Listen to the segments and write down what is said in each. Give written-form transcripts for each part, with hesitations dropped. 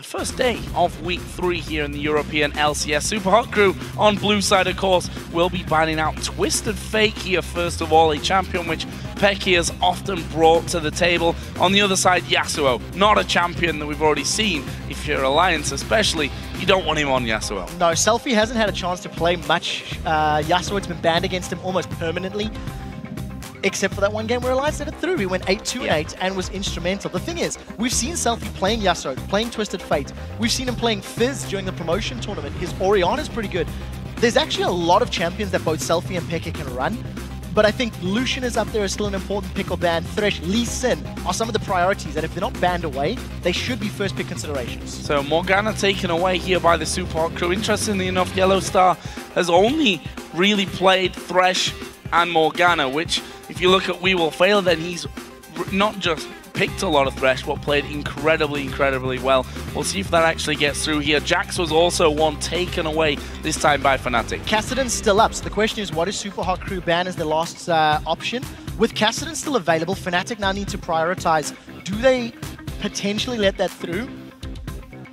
the first day of week 3 here in the European LCS. Supa Hot Crew on blue side, of course, will be banning out Twisted Fate here, first of all, a champion which xPeke has often brought to the table. On the other side, Yasuo, not a champion that we've already seen. If you're Alliance especially, you don't want him on Yasuo. No, SELFIE hasn't had a chance to play much. Yasuo has been banned against him almost permanently, except for that one game where Alliance did it through. He went 8-2-8 and was instrumental. The thing is, we've seen SELFIE playing Yasuo, playing Twisted Fate. We've seen him playing Fizz during the promotion tournament. His Orianna's pretty good. There's actually a lot of champions that both SELFIE and xPeke can run. But I think Lucian is up there as still an important pick or ban. Thresh, Lee Sin are some of the priorities that if they're not banned away, they should be first pick considerations. So Morgana taken away here by the Supa Hot Crew. Interestingly enough, YellOwStaR has only really played Thresh and Morgana, which if you look at wewillfailer, then he's not just picked a lot of Thresh, but played incredibly well. We'll see if that actually gets through here. Jax was also one taken away, this time by FNATIC. Kassadin's still up, so the question is, what is Supa Hot Crew ban as the last option? With Kassadin still available, FNATIC now need to prioritize. Do they potentially let that through?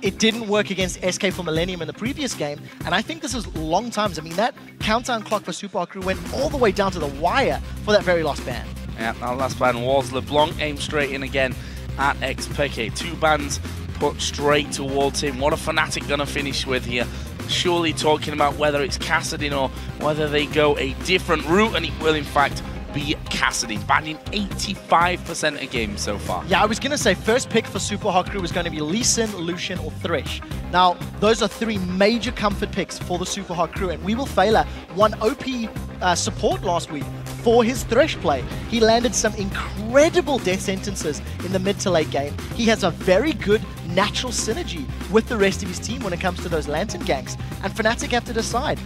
It didn't work against SK for Millennium in the previous game, and I think this is long times. I mean, that countdown clock for Supa Hot Crew went all the way down to the wire for that very last ban. Yeah, that last ban was LeBlanc aimed straight in again at xPeke. 2 bans put straight towards him. What are FNATIC going to finish with here? Surely talking about whether it's Kassadin or whether they go a different route, and it will in fact be Kassadin, banning 85% of games so far. Yeah, I was going to say first pick for Supa Hot Crew was going to be Lee Sin, Lucian or Thresh. Now, those are 3 major comfort picks for the Supa Hot Crew, and wewillfailer won OP support last week for his Thresh play. He landed some incredible death sentences in the mid to late game. He has a very good natural synergy with the rest of his team when it comes to those Lantern ganks. And FNATIC have to decide,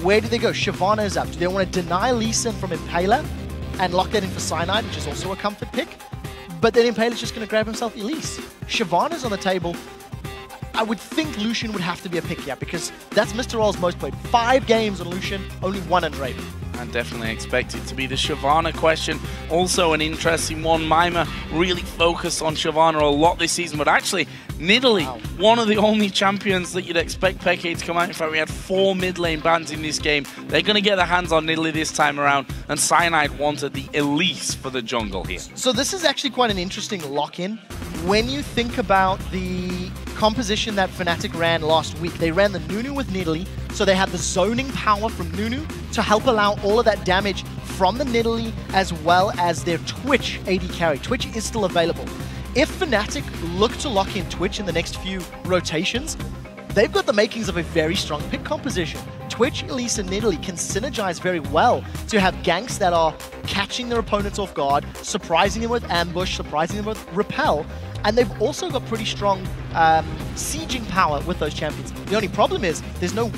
where do they go? Shyvana is up. Do they want to deny Lee Sin from Impaler and lock that in for Cyanide, which is also a comfort pick? But then Impaler's just going to grab himself Elise. Shyvana's on the table. I would think Lucian would have to be a pick here, because that's Mr. Roll's most played. 5 games on Lucian, only 1 on Raven. And definitely expect it to be the Shyvana question. Also an interesting one. Mimer really focused on Shyvana a lot this season, but actually Nidalee, one of the only champions that you'd expect xPeke to come out. In fact, we had 4 mid lane bans in this game. They're going to get their hands on Nidalee this time around, and Cyanide wanted the Elise for the jungle here. So this is actually quite an interesting lock-in. When you think about the composition that FNATIC ran last week, they ran the Nunu with Nidalee, so they had the zoning power from Nunu to help allow all of that damage from the Nidalee, as well as their Twitch AD carry. Twitch is still available. If FNATIC look to lock in Twitch in the next few rotations, they've got the makings of a very strong pick composition. Twitch, Elise, and Nidalee can synergize very well to have ganks that are catching their opponents off guard, surprising them with ambush, surprising them with repel, and they've also got pretty strong sieging power with those champions. The only problem is there's no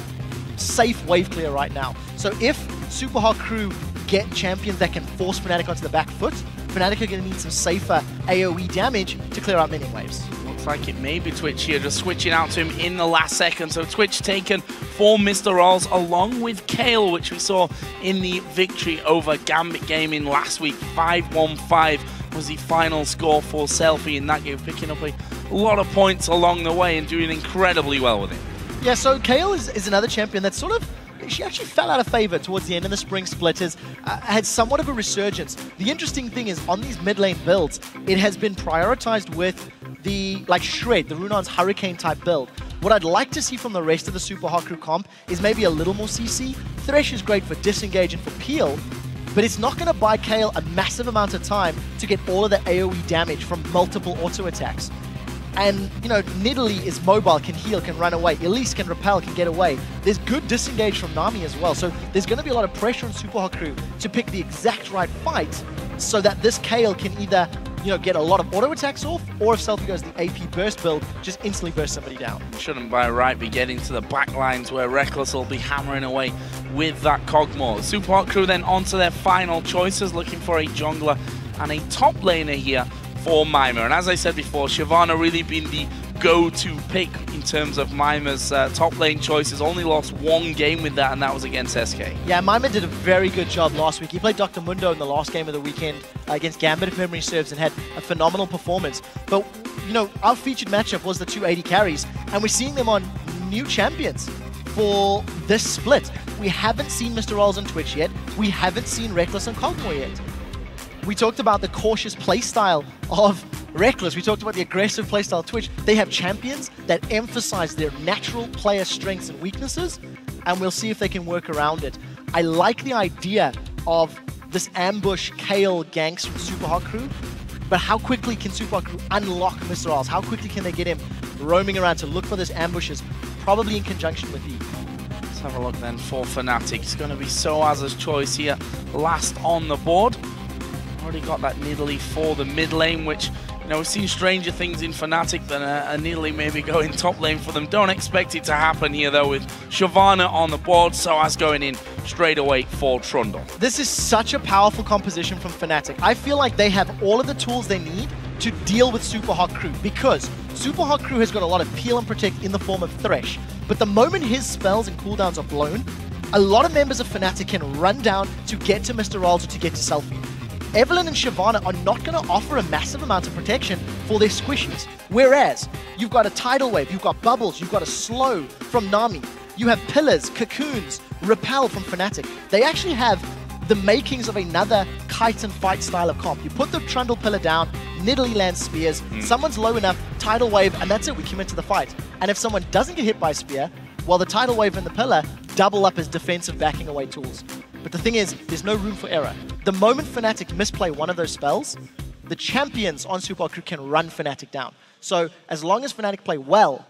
safe wave clear right now. So if Supa Hot Crew get champions that can force FNATIC onto the back foot, FNATIC are going to need some safer AoE damage to clear out minion waves. Looks like it may be Twitch here, just switching out to him in the last second. So Twitch taken for Mr. RalleZ, along with Kayle, which we saw in the victory over Gambit Gaming last week. 5-1-5 was the final score for SELFIE in that game, picking up a lot of points along the way and doing incredibly well with it. Yeah, so Kayle is another champion that sort of, she actually fell out of favor towards the end of the spring splitters, had somewhat of a resurgence. The interesting thing is, on these mid lane builds, it has been prioritized with the, like Shred, the Runon's Hurricane type build. What I'd like to see from the rest of the Supa Hot Crew comp is maybe a little more CC. Thresh is great for disengage and for peel, but it's not going to buy Kayle a massive amount of time to get all of the AoE damage from multiple auto attacks. And, you know, Nidalee is mobile, can heal, can run away. Elise can repel, can get away. There's good disengage from Nami as well. So there's going to be a lot of pressure on Supa Hot Crew to pick the exact right fight so that this Kayle can either, you know, get a lot of auto attacks off, or if SELFIE goes the AP burst build, just instantly burst somebody down. Shouldn't by right be getting to the back lines where Reckless will be hammering away with that Kog'maw. Supa Hot Crew then onto their final choices, looking for a jungler and a top laner here for Mimer. And as I said before, Shyvana really been the go-to pick in terms of Mimer's top lane choices. Only lost one game with that, and that was against SK. Yeah, Mimer did a very good job last week. He played Dr. Mundo in the last game of the weekend against Gambit, if memory serves, and had a phenomenal performance. But, you know, our featured matchup was the 2 AD carries, and we're seeing them on new champions for this split. We haven't seen Mr. RalleZ on Twitch yet. We haven't seen Rekkles and Kog'maw yet. We talked about the cautious playstyle of Rekkles. We talked about the aggressive playstyle of Twitch. They have champions that emphasize their natural player strengths and weaknesses, and we'll see if they can work around it. I like the idea of this ambush Kayle ganks from Supa Hot Crew, but how quickly can Supa Hot Crew unlock Mr. RalleZ? How quickly can they get him roaming around to look for these ambushes, probably in conjunction with E? Let's have a look then for FNATIC. It's going to be Soaz's choice here, last on the board. Already got that Nidalee for the mid lane, which, you know, we've seen stranger things in FNATIC than a Nidalee maybe going top lane for them. Don't expect it to happen here, though, with Shyvana on the board. Soaz going in straight away for Trundle. This is such a powerful composition from FNATIC. I feel like they have all of the tools they need to deal with Supa Hot Crew, because Supa Hot Crew has got a lot of peel and protect in the form of Thresh. But the moment his spells and cooldowns are blown, a lot of members of FNATIC can run down to get to Mr. RalleZ or to get to SELFIE. Evelynn and Shyvana are not going to offer a massive amount of protection for their squishies. Whereas, you've got a Tidal Wave, you've got Bubbles, you've got a Slow from Nami, you have Pillars, Cocoons, Repel from FNATIC. They actually have the makings of another kite and fight style of comp. You put the Trundle Pillar down, Nidalee lands spears, someone's low enough, Tidal Wave, and that's it, we commit to the fight. And if someone doesn't get hit by a spear, well, the Tidal Wave and the Pillar double up as defensive backing away tools. But the thing is, there's no room for error. The moment FNATIC misplay one of those spells, the champions on Supa Hot Crew can run FNATIC down. So as long as FNATIC play well,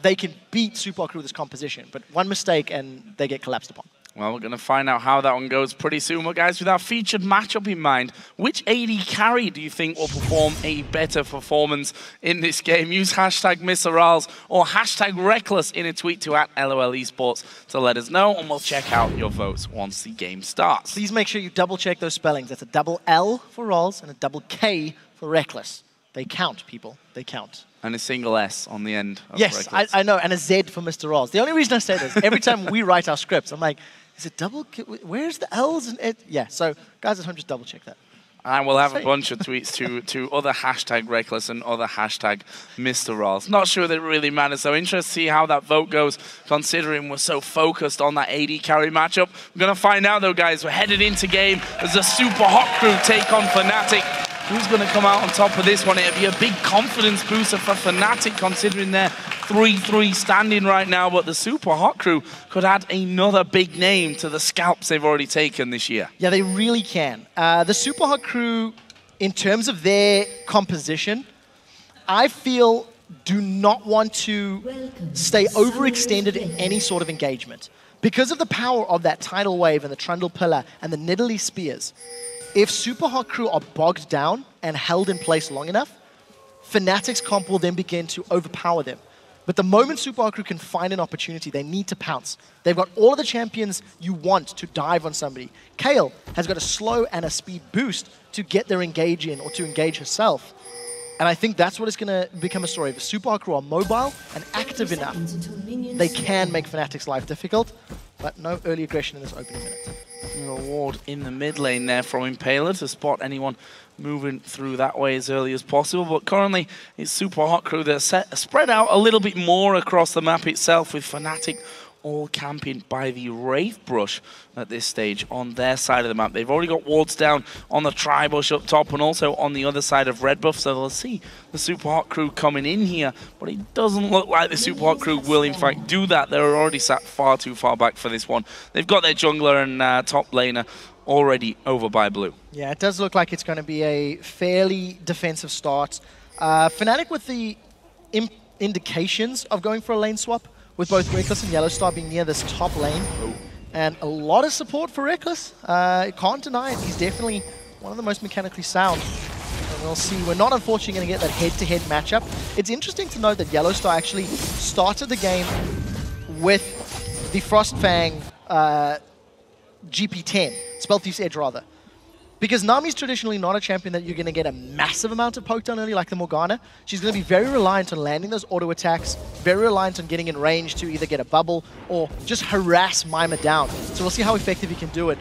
they can beat Supa Hot Crew with this composition. But one mistake and they get collapsed upon. Well, we're going to find out how that one goes pretty soon. But guys, with our featured matchup in mind, which AD carry do you think will perform a better performance in this game? Use hashtag Mr. RalleZ or hashtag Rekkles in a tweet to @LOLEsports to let us know, and we'll check out your votes once the game starts. Please make sure you double check those spellings. That's a double L for RalleZ and a double K for Rekkles. They count, people. They count. And a single S on the end of Yes, I know, and a Z for Mr. RalleZ. The only reason I say this, every time we write our scripts, I'm like, is it double? Where's the L's? And it? Yeah, so guys at home, just double check that. And we'll have a bunch of tweets to other hashtag Rekkles and other hashtag Mr. RalleZ. Not sure that it really matters, so interested to see how that vote goes, considering we're so focused on that AD carry matchup. We're going to find out, though, guys. We're headed into game as the Supa Hot Crew take on FNATIC. Who's going to come out on top of this one? It'll be a big confidence booster for FNATIC, considering they're 3-3 standing right now, but the Supa Hot Crew could add another big name to the scalps they've already taken this year. Yeah, they really can. The Supa Hot Crew, in terms of their composition, I feel do not want to stay overextended in any sort of engagement. Because of the power of that Tidal Wave and the Trundle Pillar and the Nidalee Spears, if Supa Hot Crew are bogged down and held in place long enough, FNATIC's comp will then begin to overpower them. But the moment Supa Hot Crew can find an opportunity, they need to pounce. They've got all of the champions you want to dive on somebody. Kayle has got a slow and a speed boost to get their engage in or to engage herself. And I think that's what is going to become a story. If Supa Hot Crew are mobile and active enough, they can make FNATIC's life difficult, but no early aggression in this opening minute. Reward in the mid lane there from Impaler to spot anyone moving through that way as early as possible. But currently, it's Supa Hot Crew that are spread out a little bit more across the map itself, with FNATIC all camping by the Wraith Brush at this stage on their side of the map. They've already got wards down on the Tri-Bush up top and also on the other side of Red Buff, so they'll see the Supa Hot Crew coming in here, but it doesn't look like the Supa Hot Crew will in fact do that. They're already sat far too far back for this one. They've got their jungler and top laner already over by blue. Yeah, it does look like it's going to be a fairly defensive start. FNATIC with the indications of going for a lane swap, with both Rekkles and YellOwStaR being near this top lane. And a lot of support for Rekkles. Can't deny it. He's definitely one of the most mechanically sound. And we'll see. We're not unfortunately going to get that head-to-head matchup. It's interesting to note that YellOwStaR actually started the game with the Frostfang GP10, Spell Thief's Edge rather. Because Nami's traditionally not a champion that you're going to get a massive amount of poke down early like the Morgana. She's going to be very reliant on landing those auto attacks, very reliant on getting in range to either get a bubble or just harass Mimer down. So we'll see how effective he can do it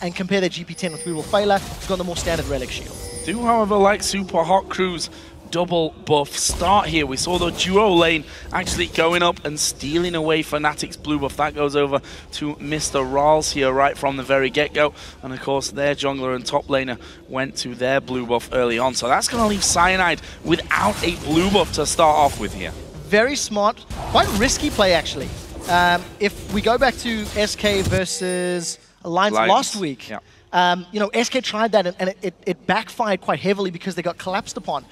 and compare their GP10 with wewillfailer. He's got the more standard relic shield. Do, however, like Supa Hot Crew's double buff start here. We saw the duo lane actually going up and stealing away FNATIC's blue buff. That goes over to Mr. RalleZ here right from the very get-go. And of course their jungler and top laner went to their blue buff early on. So that's going to leave Cyanide without a blue buff to start off with here. Very smart, quite risky play actually. If we go back to SK versus Alliance last week, you know, SK tried that and it backfired quite heavily because they got collapsed upon.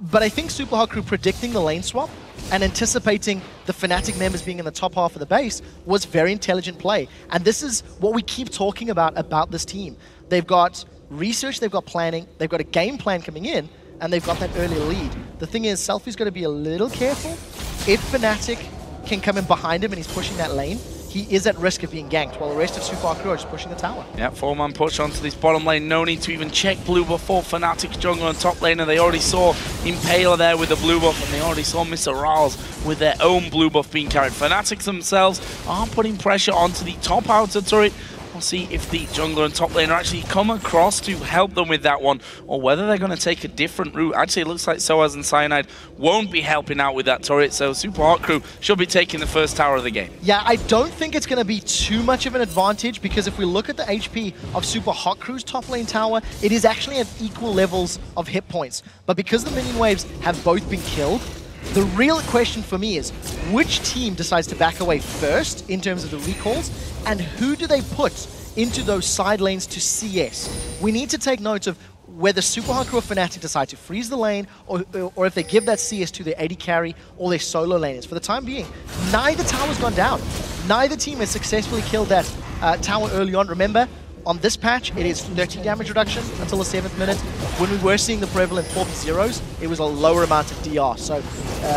But I think Supa Hot Crew predicting the lane swap and anticipating the FNATIC members being in the top half of the base was very intelligent play. And this is what we keep talking about this team. They've got research, they've got planning, they've got a game plan coming in, and they've got that early lead. The thing is, SELFIE's got to be a little careful. If FNATIC can come in behind him and he's pushing that lane, he is at risk of being ganked, while the rest of Supa Hot Crew are just pushing the tower. Yeah, 4-man push onto this bottom lane. No need to even check blue buff for FNATIC's jungler and top laner. They already saw Impaler there with the blue buff, and they already saw Mr. RalleZ with their own blue buff being carried. FNATIC themselves are putting pressure onto the top outer turret. We'll see if the jungler and top laner actually come across to help them with that one, or whether they're going to take a different route. Actually, it looks like SOAS and Cyanide won't be helping out with that turret, so Supa Hot Crew should be taking the first tower of the game. Yeah, I don't think it's going to be too much of an advantage, because if we look at the HP of Supa Hot Crew's top lane tower, it is actually at equal levels of hit points. But because the minion waves have both been killed, the real question for me is, which team decides to back away first in terms of the recalls, and who do they put into those side lanes to CS? We need to take note of whether Supa Hot Crew or FNATIC decide to freeze the lane, or if they give that CS to their AD carry or their solo laners. For the time being, neither tower's gone down. Neither team has successfully killed that tower early on. Remember, on this patch, it is 30 damage reduction until the 7th minute. When we were seeing the prevalent 4v0s, it was a lower amount of DR, so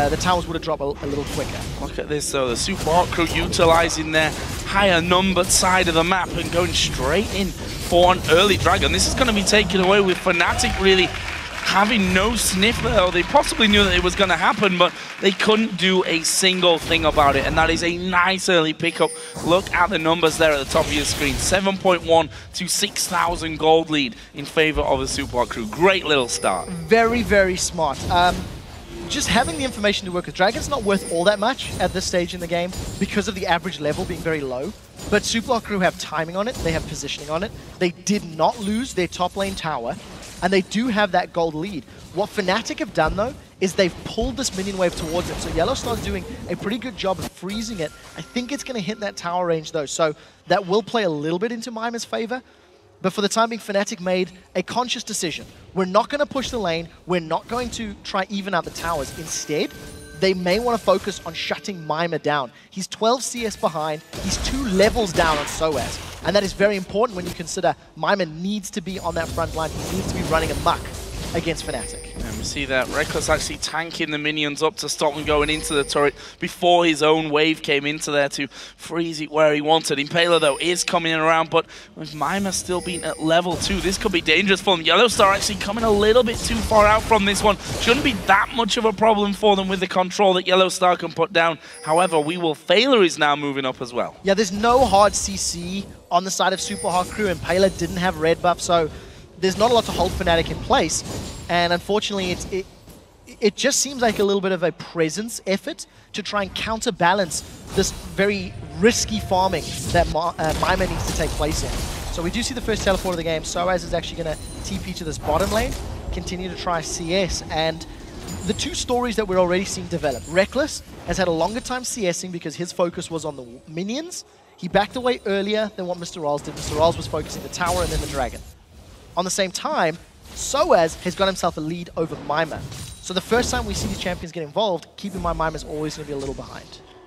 the towers would have dropped a little quicker. Look at this though, the Supa Hot Crew utilizing their higher numbered side of the map and going straight in for an early dragon. This is going to be taken away with FNATIC really having no sniff there. They possibly knew that it was going to happen, but they couldn't do a single thing about it, and that is a nice early pickup. Look at the numbers there at the top of your screen. 7.1 to 6,000 gold lead in favor of the Supa Hot Crew. Great little start. Very, very smart. Just having the information to work with Dragon's not worth all that much at this stage in the game because of the average level being very low. But Supa Hot Crew have timing on it, they have positioning on it. They did not lose their top lane tower, and they do have that gold lead. What FNATIC have done though, is they've pulled this minion wave towards it. So YellOwStaR's doing a pretty good job of freezing it. I think it's going to hit that tower range though, so that will play a little bit into Mimer's favor. But for the time being, FNATIC made a conscious decision. We're not going to push the lane. We're not going to try even out the towers. Instead, they may want to focus on shutting Mimer down. He's 12 CS behind. He's 2 levels down on SOAS. And that is very important when you consider Mimer needs to be on that front line. He needs to be running amok against FNATIC. And we see that Reckless actually tanking the minions up to stop them going into the turret before his own wave came into there to freeze it where he wanted. Impaler though is coming around, but with Mimer still being at level 2, this could be dangerous for them. YellOwStaR actually coming a little bit too far out from this one. Shouldn't be that much of a problem for them with the control that YellOwStaR can put down. However, wewillfailer is now moving up as well. Yeah, there's no hard CC on the side of Supa Hot Crew, and Impaler didn't have red buff, so there's not a lot to hold FNATIC in place. And unfortunately, it just seems like a little bit of a presence effort to try and counterbalance this very risky farming that Mimer needs to take place in. So we do see the first teleport of the game. SOAS is actually going to TP to this bottom lane, continue to try CS, and the 2 stories that we're already seeing develop. Reckless has had a longer time CSing because his focus was on the minions. He backed away earlier than what Mr. RalleZ did. Mr. RalleZ was focusing the tower and then the dragon. On the same time, SOAS has got himself a lead over Mimer. So the first time we see these champions get involved, keep in mind Mimer's always going to be a little behind.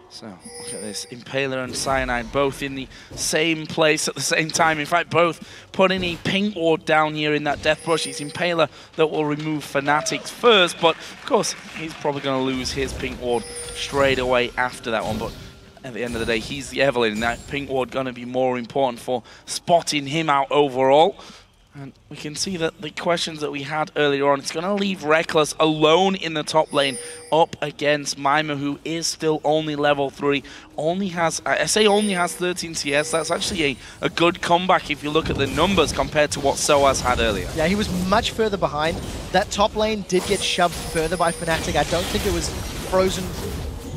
So, look at this. Impaler and Cyanide both in the same place at the same time. In fact, both putting a pink ward down here in that death brush. It's Impaler that will remove FNATIC first, but of course, he's probably going to lose his pink ward straight away after that one. But at the end of the day, he's the Evelynn, and that pink ward going to be more important for spotting him out overall. And we can see that the questions that we had earlier on, it's going to leave Rekkles alone in the top lane up against Mimer, who is still only level 3. Only has, I say only has 13 CS. That's actually a good comeback if you look at the numbers compared to what Soaz had earlier. Yeah, he was much further behind. That top lane did get shoved further by FNATIC. I don't think it was frozen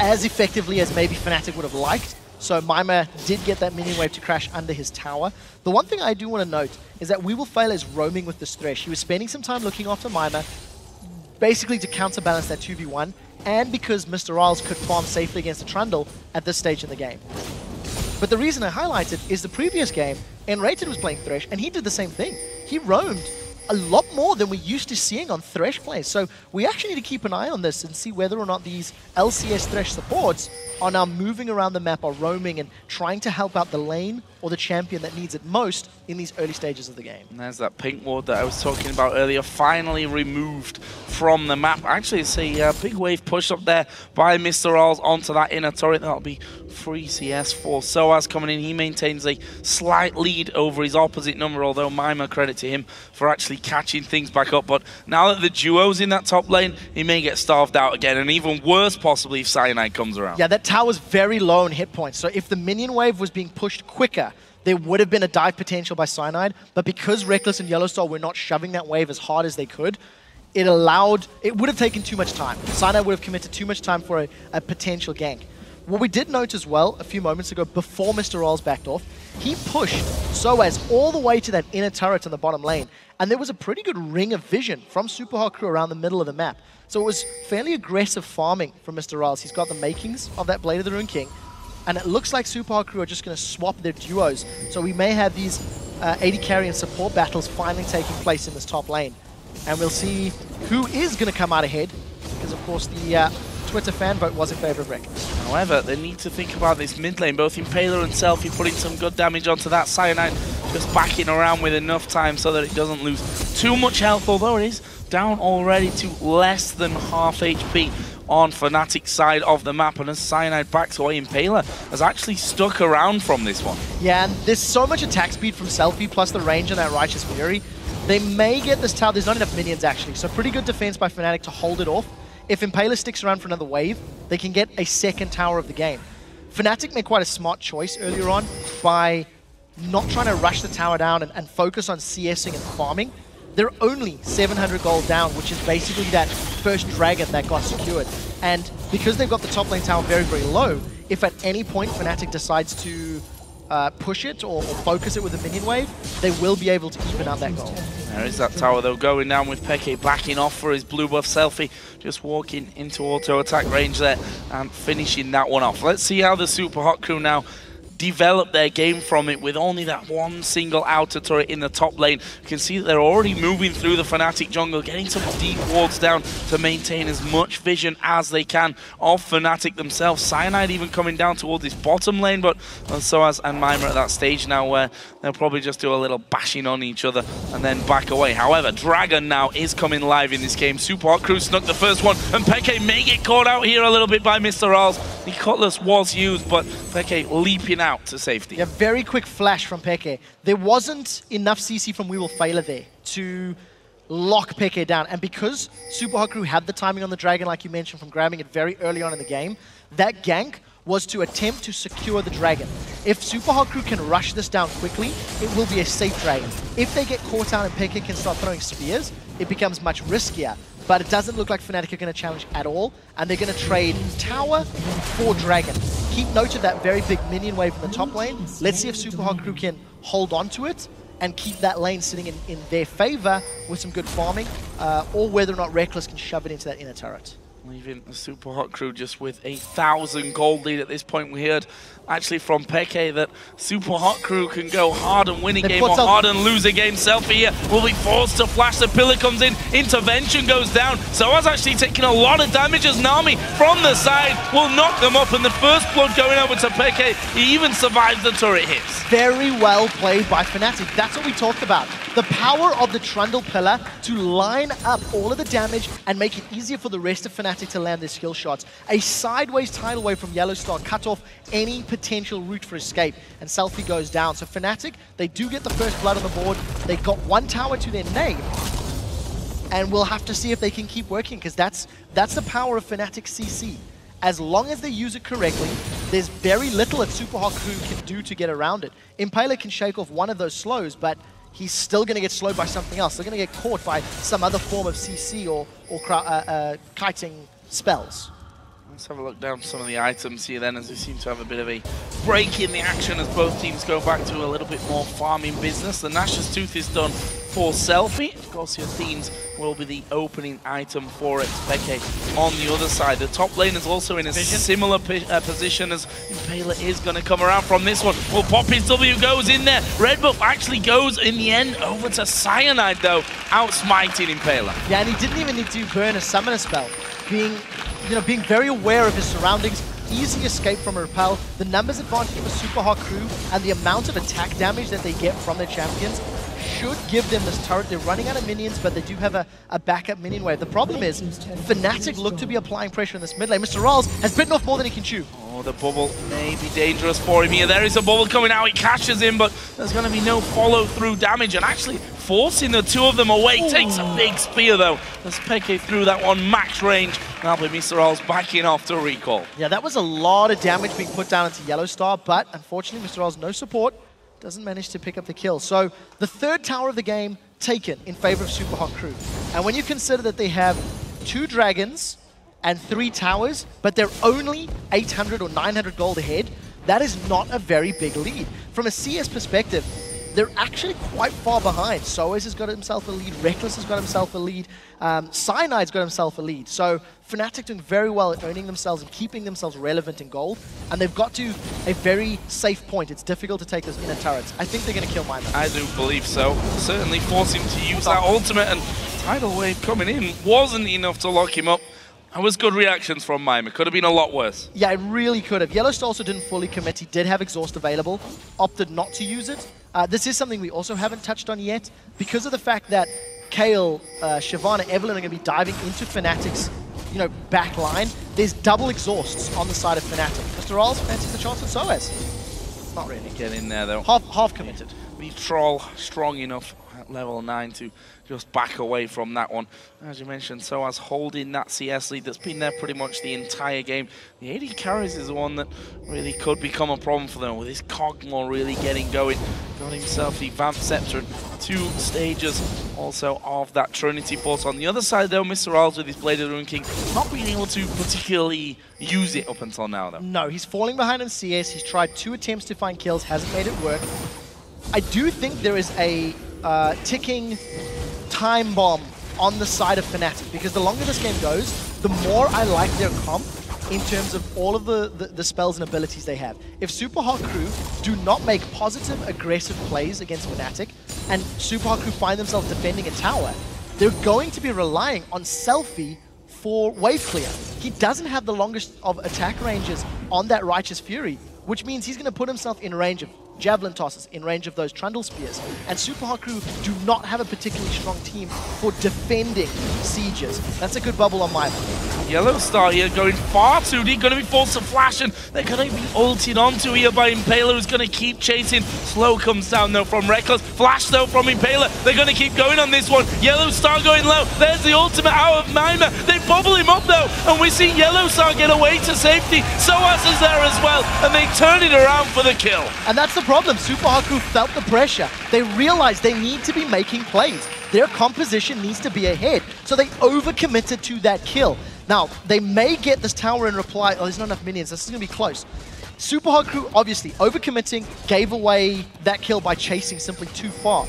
as effectively as maybe FNATIC would have liked. So Mimer did get that minion wave to crash under his tower. The one thing I do want to note is that wewillfailer is roaming with this Thresh. He was spending some time looking after Mimer, basically to counterbalance that 2v1, and because Mr. RalleZ could farm safely against the Trundle at this stage in the game. But the reason I highlight it is the previous game, Enrique was playing Thresh, and he did the same thing. He roamed a lot more than we're used to seeing on Thresh plays. So we actually need to keep an eye on this and see whether or not these LCS Thresh supports are now moving around the map, or roaming and trying to help out the lane or the champion that needs it most in these early stages of the game. And there's that pink ward that I was talking about earlier, finally removed from the map. Actually, it's a big wave push up there by Mr. RalleZ onto that inner turret. That'll be free CS for Soaz coming in. He maintains a slight lead over his opposite number, although Mimer, credit to him for actually catching things back up. But now that the duo's in that top lane, he may get starved out again, and even worse possibly if Cyanide comes around. Yeah, that tower's very low in hit points, so if the minion wave was being pushed quicker, there would have been a dive potential by Cyanide, but because Rekkles and YellOwStaR were not shoving that wave as hard as they could, it would have taken too much time. Cyanide would have committed too much time for a potential gank. What we did note as well a few moments ago, before Mr. RalleZ backed off, he pushed Soaz all the way to that inner turret in the bottom lane, and there was a pretty good ring of vision from Supa Hot Crew around the middle of the map. So it was fairly aggressive farming from Mr. RalleZ. He's got the makings of that Blade of the Rune King, and it looks like Supa Hot Crew are just going to swap their duos. So we may have these AD carry and support battles finally taking place in this top lane. And we'll see who is going to come out ahead, because of course the Twitter fan vote was in favor of Rekkles. However, they need to think about this mid lane. Both Impaler and SELFIE putting some good damage onto that. Cyanide just backing around with enough time so that it doesn't lose too much health, although it is down already to less than half HP on FNATIC's side of the map. And as Cyanide backs away, Impaler has actually stuck around from this one. Yeah, and there's so much attack speed from SELFIE, plus the range on that Righteous Fury. They may get this tower. There's not enough minions, actually, so pretty good defense by FNATIC to hold it off. If Impaler sticks around for another wave, they can get a second tower of the game. FNATIC made quite a smart choice earlier on by not trying to rush the tower down and focus on CSing and farming. They're only 700 gold down, which is basically that first dragon that got secured. And because they've got the top lane tower very, very low, if at any point FNATIC decides to push it or focus it with a minion wave, they will be able to even out that gold. There is that tower though going down with xPeke backing off for his blue buff. SELFIE just walking into auto attack range there and finishing that one off. Let's see how the Supa Hot Crew now develop their game from it with only that one single outer turret in the top lane. You can see that they're already moving through the FNATIC jungle, getting some deep wards down to maintain as much vision as they can of FNATIC themselves. Cyanide even coming down towards this bottom lane, but Soaz and Mimer at that stage now where they'll probably just do a little bashing on each other and then back away. However, Dragon now is coming live in this game. Supa Hot Crew snuck the first one, and xPeke may get caught out here a little bit by Mr. RalleZ. The Cutlass was used, but xPeke leaping out to safety. Yeah, very quick flash from xPeke. There wasn't enough CC from wewillfailer there to lock xPeke down, and because Supa Hot Crew had the timing on the Dragon, like you mentioned, from grabbing it very early on in the game, that gank was to attempt to secure the Dragon. If Supa Hot Crew can rush this down quickly, it will be a safe Dragon. If they get caught out and xPeke can start throwing spears, it becomes much riskier. But it doesn't look like FNATIC are going to challenge at all, and they're going to trade tower for Dragon. Keep note of that very big minion wave in the top lane. Let's see if Supa Hot Crew can hold on to it and keep that lane sitting in their favor with some good farming, or whether or not Rekkles can shove it into that inner turret. Leaving the Supa Hot Crew just with 1,000 gold lead at this point. We heard actually from xPeke that Supa Hot Crew can go hard and win a game or hard and lose a game. SELFIE here will be forced to flash. The pillar comes in, intervention goes down. Soaz actually taking a lot of damage as Nami from the side will knock them up, and the first blood going over to xPeke. He even survives the turret hits. Very well played by FNATIC. That's what we talked about. The power of the Trundle pillar to line up all of the damage and make it easier for the rest of FNATIC to land their skill shots. A sideways tidal wave from YellOwStaR cut off any potential route for escape, and SELFIE goes down. So FNATIC, they do get the first blood on the board. They got one tower to their name, and we'll have to see if they can keep working, because that's the power of FNATIC CC. As long as they use it correctly, there's very little that Supa Hot Crew can do to get around it. Impaler can shake off one of those slows, but he's still going to get slowed by something else. They're going to get caught by some other form of CC or kiting spells. Let's have a look down some of the items here then, as we seem to have a bit of a break in the action as both teams go back to a little bit more farming business. The Nash's Tooth is done for SELFIE. Of course, your themes will be the opening item for xPeke on the other side. The top lane is also in a similar position as Impaler is going to come around from this one. Well, Poppy's W goes in there. Red buff actually goes in the end over to Cyanide though, outsmiting Impaler. Yeah, and he didn't even need to burn a summoner spell. Being very aware of his surroundings, easy escape from a repel, the numbers advantage for Supa Hot Crew, and the amount of attack damage that they get from their champions should give them this turret. They're running out of minions, but they do have a backup minion wave. The problem is, FNATIC look to be applying pressure in this mid lane. Mr. RalleZ has bitten off more than he can chew. Oh, the bubble may be dangerous for him here. There is a bubble coming out. He catches him, but there's going to be no follow-through damage. And actually, forcing the two of them away takes a big spear, though. As xPeke threw that one max range. Now Mr. RalleZ backing off to recall. Yeah, that was a lot of damage being put down into YellOwStaR, but unfortunately, Mr. RalleZ, no support. Doesn't manage to pick up the kill. So the third tower of the game taken in favor of Supa Hot Crew. And when you consider that they have 2 dragons and 3 towers, but they're only 800 or 900 gold ahead, that is not a very big lead. From a CS perspective, they're actually quite far behind. Soaz has got himself a lead, Rekkles has got himself a lead, Cyanide's got himself a lead. So FNATIC doing very well at earning themselves and keeping themselves relevant in gold. And they've got to a very safe point. It's difficult to take those inner turrets. I think they're going to kill Mimer. I do believe so. Certainly force him to use that ultimate, and Tidal Wave coming in wasn't enough to lock him up. That was good reactions from Mimer. Could have been a lot worse. Yeah, it really could have. YellOwStaR also didn't fully commit. He did have Exhaust available, opted not to use it. This is something we also haven't touched on yet. Because of the fact that Kayle, Shyvana, Evelynn are going to be diving into FNATIC's back line, there's double exhausts on the side of FNATIC. Mr. RalleZ fancies the chance with Soaz. Not really. Get in there though. Half committed. The troll strong enough at level 9 to just back away from that one. As you mentioned, Soaz holding that CS lead that's been there pretty much the entire game. The AD carries is the one that really could become a problem for them, with his Kog'maw really getting going. Got himself the Vamp Scepter, 2 stages also of that Trinity Force. On the other side though, Mr. RalleZ with his Blade of the Ruin King not being able to particularly use it up until now though. No, he's falling behind in CS. He's tried 2 attempts to find kills, hasn't made it work. I do think there is a ticking time bomb on the side of FNATIC, because the longer this game goes, the more I like their comp in terms of all of the spells and abilities they have. If Supa Hot Crew do not make positive, aggressive plays against FNATIC, and Supa Hot Crew find themselves defending a tower, they're going to be relying on SELFIE for wave clear. He doesn't have the longest of attack ranges on that Righteous Fury, which means he's going to put himself in range of javelin tosses, in range of those trundle spears. And Supa Hot Crew do not have a particularly strong team for defending sieges. That's a good bubble on Mimer. YellOwStaR here going far too deep, going to be forced to flash, and they're going to be ulted onto here by Impaler, who's going to keep chasing. Slow comes down though from Rekkles. Flash though from Impaler. They're going to keep going on this one. YellOwStaR going low. There's the ultimate out of Mimer. They bubble him up though, and we see YellOwStaR get away to safety. Soaz is there as well, and they turn it around for the kill. And that's the problem. Supa Hot Crew felt the pressure. They realized they need to be making plays. Their composition needs to be ahead. So they overcommitted to that kill. Now, they may get this tower in reply. Oh, there's not enough minions. This is going to be close. Supa Hot Crew, obviously, overcommitting, gave away that kill by chasing simply too far.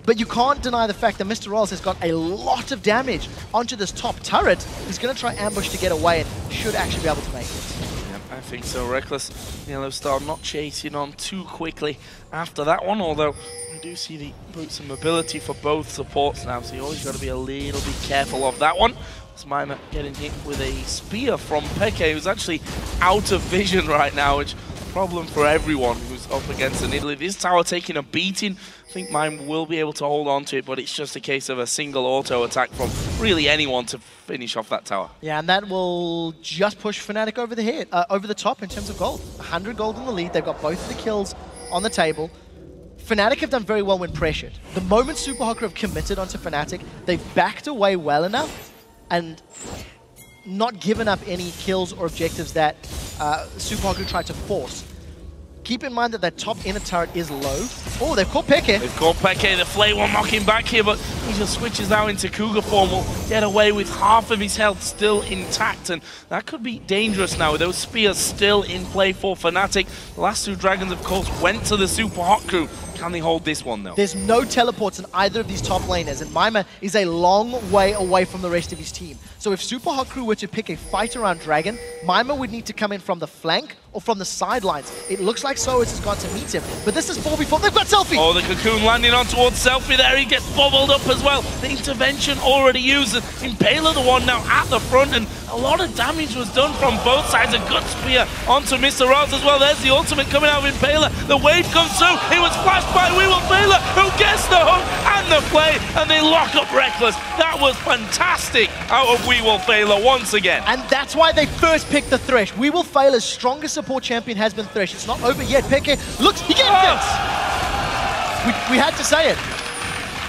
But you can't deny the fact that Mr. RalleZ has got a lot of damage onto this top turret. He's going to try ambush to get away and should actually be able to make it. I think so. Reckless YellOwStaR not chasing on too quickly after that one, although we do see the boots and mobility for both supports now, so you always got to be a little bit careful of that one. It's Mimer getting hit with a spear from xPeke, who's actually out of vision right now, which is a problem for everyone who's up against the Nidalee. This tower taking a beating. I think Mimer will be able to hold on to it, but it's just a case of a single auto attack from really anyone to finish off that tower. Yeah, and that will just push FNATIC over the head, over the top in terms of gold. 100 gold in the lead. They've got both of the kills on the table. FNATIC have done very well when pressured. The moment Supa Hot Crew have committed onto FNATIC, they've backed away well enough and not given up any kills or objectives that Supa Hot Crew tried to force. Keep in mind that that top inner turret is low. Oh, they've caught Peke. They've caught Peke. The Flay will knock him back here, but he just switches out into Cougar form. Will get away with half of his health still intact, and that could be dangerous now with those spears still in play for FNATIC. The last two Dragons, of course, went to the Supa Hot Crew. Can they hold this one, though? There's no teleports in either of these top laners, and Mimer is a long way away from the rest of his team. So if Supa Hot Crew were to pick a fight around Dragon, Mimer would need to come in from the flank or from the sidelines. It looks like Soaz has gone to meet him, but this is 4v4. They've got SELFIE! Oh, the Cocoon landing on towards SELFIE there. He gets bubbled up as well. The intervention already used. Impaler the one now at the front, and a lot of damage was done from both sides. A good spear onto Mr. RalleZ as well. There's the ultimate coming out of Impaler. The wave comes through. It was flashed by wewillfailer, who gets the hook and the play, and they lock up Rekkles. That was fantastic out of wewillfailer once again. And that's why they first picked the Thresh. wewillfailer's strongest support champion has been Thresh. It's not over yet. Peke looks, he gets it! We had to say it.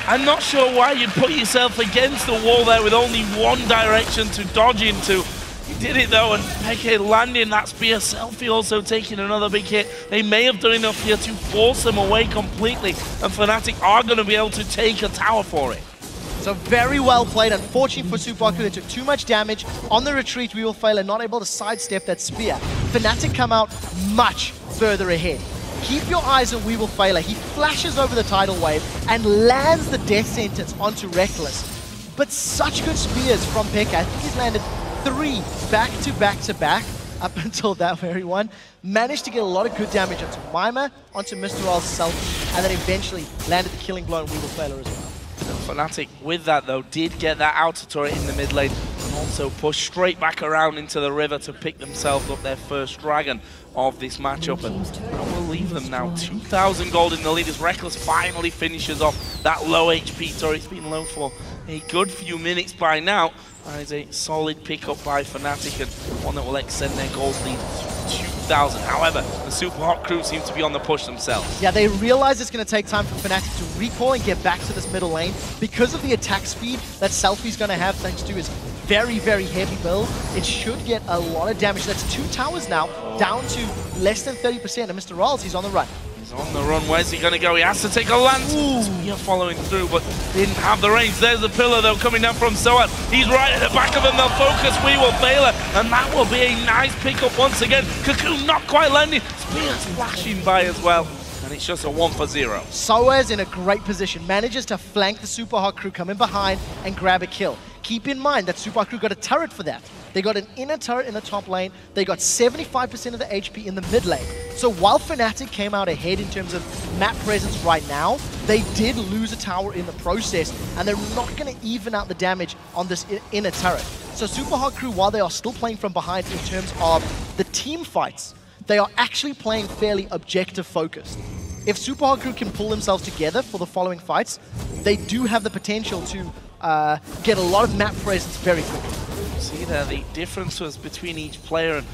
I'm not sure why you'd put yourself against the wall there with only one direction to dodge into. He did it though, and Peke landing that spear. SELFIE also taking another big hit. They may have done enough here to force them away completely, and FNATIC are going to be able to take a tower for it. So very well played. Unfortunately for Supa Hot Crew, they took too much damage. On the retreat, wewillfailer not able to sidestep that spear. FNATIC come out much further ahead. Keep your eyes on wewillfailer. He flashes over the tidal wave and lands the death sentence onto Rekkles. But such good spears from Peke. I think he's landed 3 back-to-back-to-back up until that very one. Managed to get a lot of good damage onto Mimer, onto Mr. RalleZ SELFIE, and then eventually landed the killing blow on wewillfailer as well. FNATIC, with that though, did get that outer turret in the mid lane and also push straight back around into the river to pick themselves up their first dragon of this matchup, and that will leave them now 2,000 gold in the lead as Rekkles finally finishes off that low HP turret. It's been low for a good few minutes by now. That is a solid pickup by FNATIC and one that will extend their gold lead to 2,000. However, the Supa Hot Crew seem to be on the push themselves. Yeah, they realize it's going to take time for FNATIC to recall and get back to this middle lane because of the attack speed that SELFIE's going to have thanks to his very, very heavy build. It should get a lot of damage. That's 2 towers now, down to less than 30%. And Mr. RalleZ, he's on the run. He's on the run. Where's he going to go? He has to take a lance. Spear following through, but didn't have the range. There's the pillar, though, coming down from Soaz. He's right at the back of him. They'll focus wewillfailer, and that will be a nice pickup once again. Cocoon not quite landing. Spear's flashing by as well. And it's just a 1-for-0. Soaz in a great position, manages to flank the Supa Hot Crew, come in behind and grab a kill. Keep in mind that Supa Hot Crew got a turret for that. They got an inner turret in the top lane. They got 75% of the HP in the mid lane. So while FNATIC came out ahead in terms of map presence right now, they did lose a tower in the process, and they're not going to even out the damage on this inner turret. So Supa Hot Crew, while they are still playing from behind in terms of the team fights, they are actually playing fairly objective focused. If Supa Hot Crew can pull themselves together for the following fights, they do have the potential to get a lot of map presence very quickly. See there, the difference was between each player, and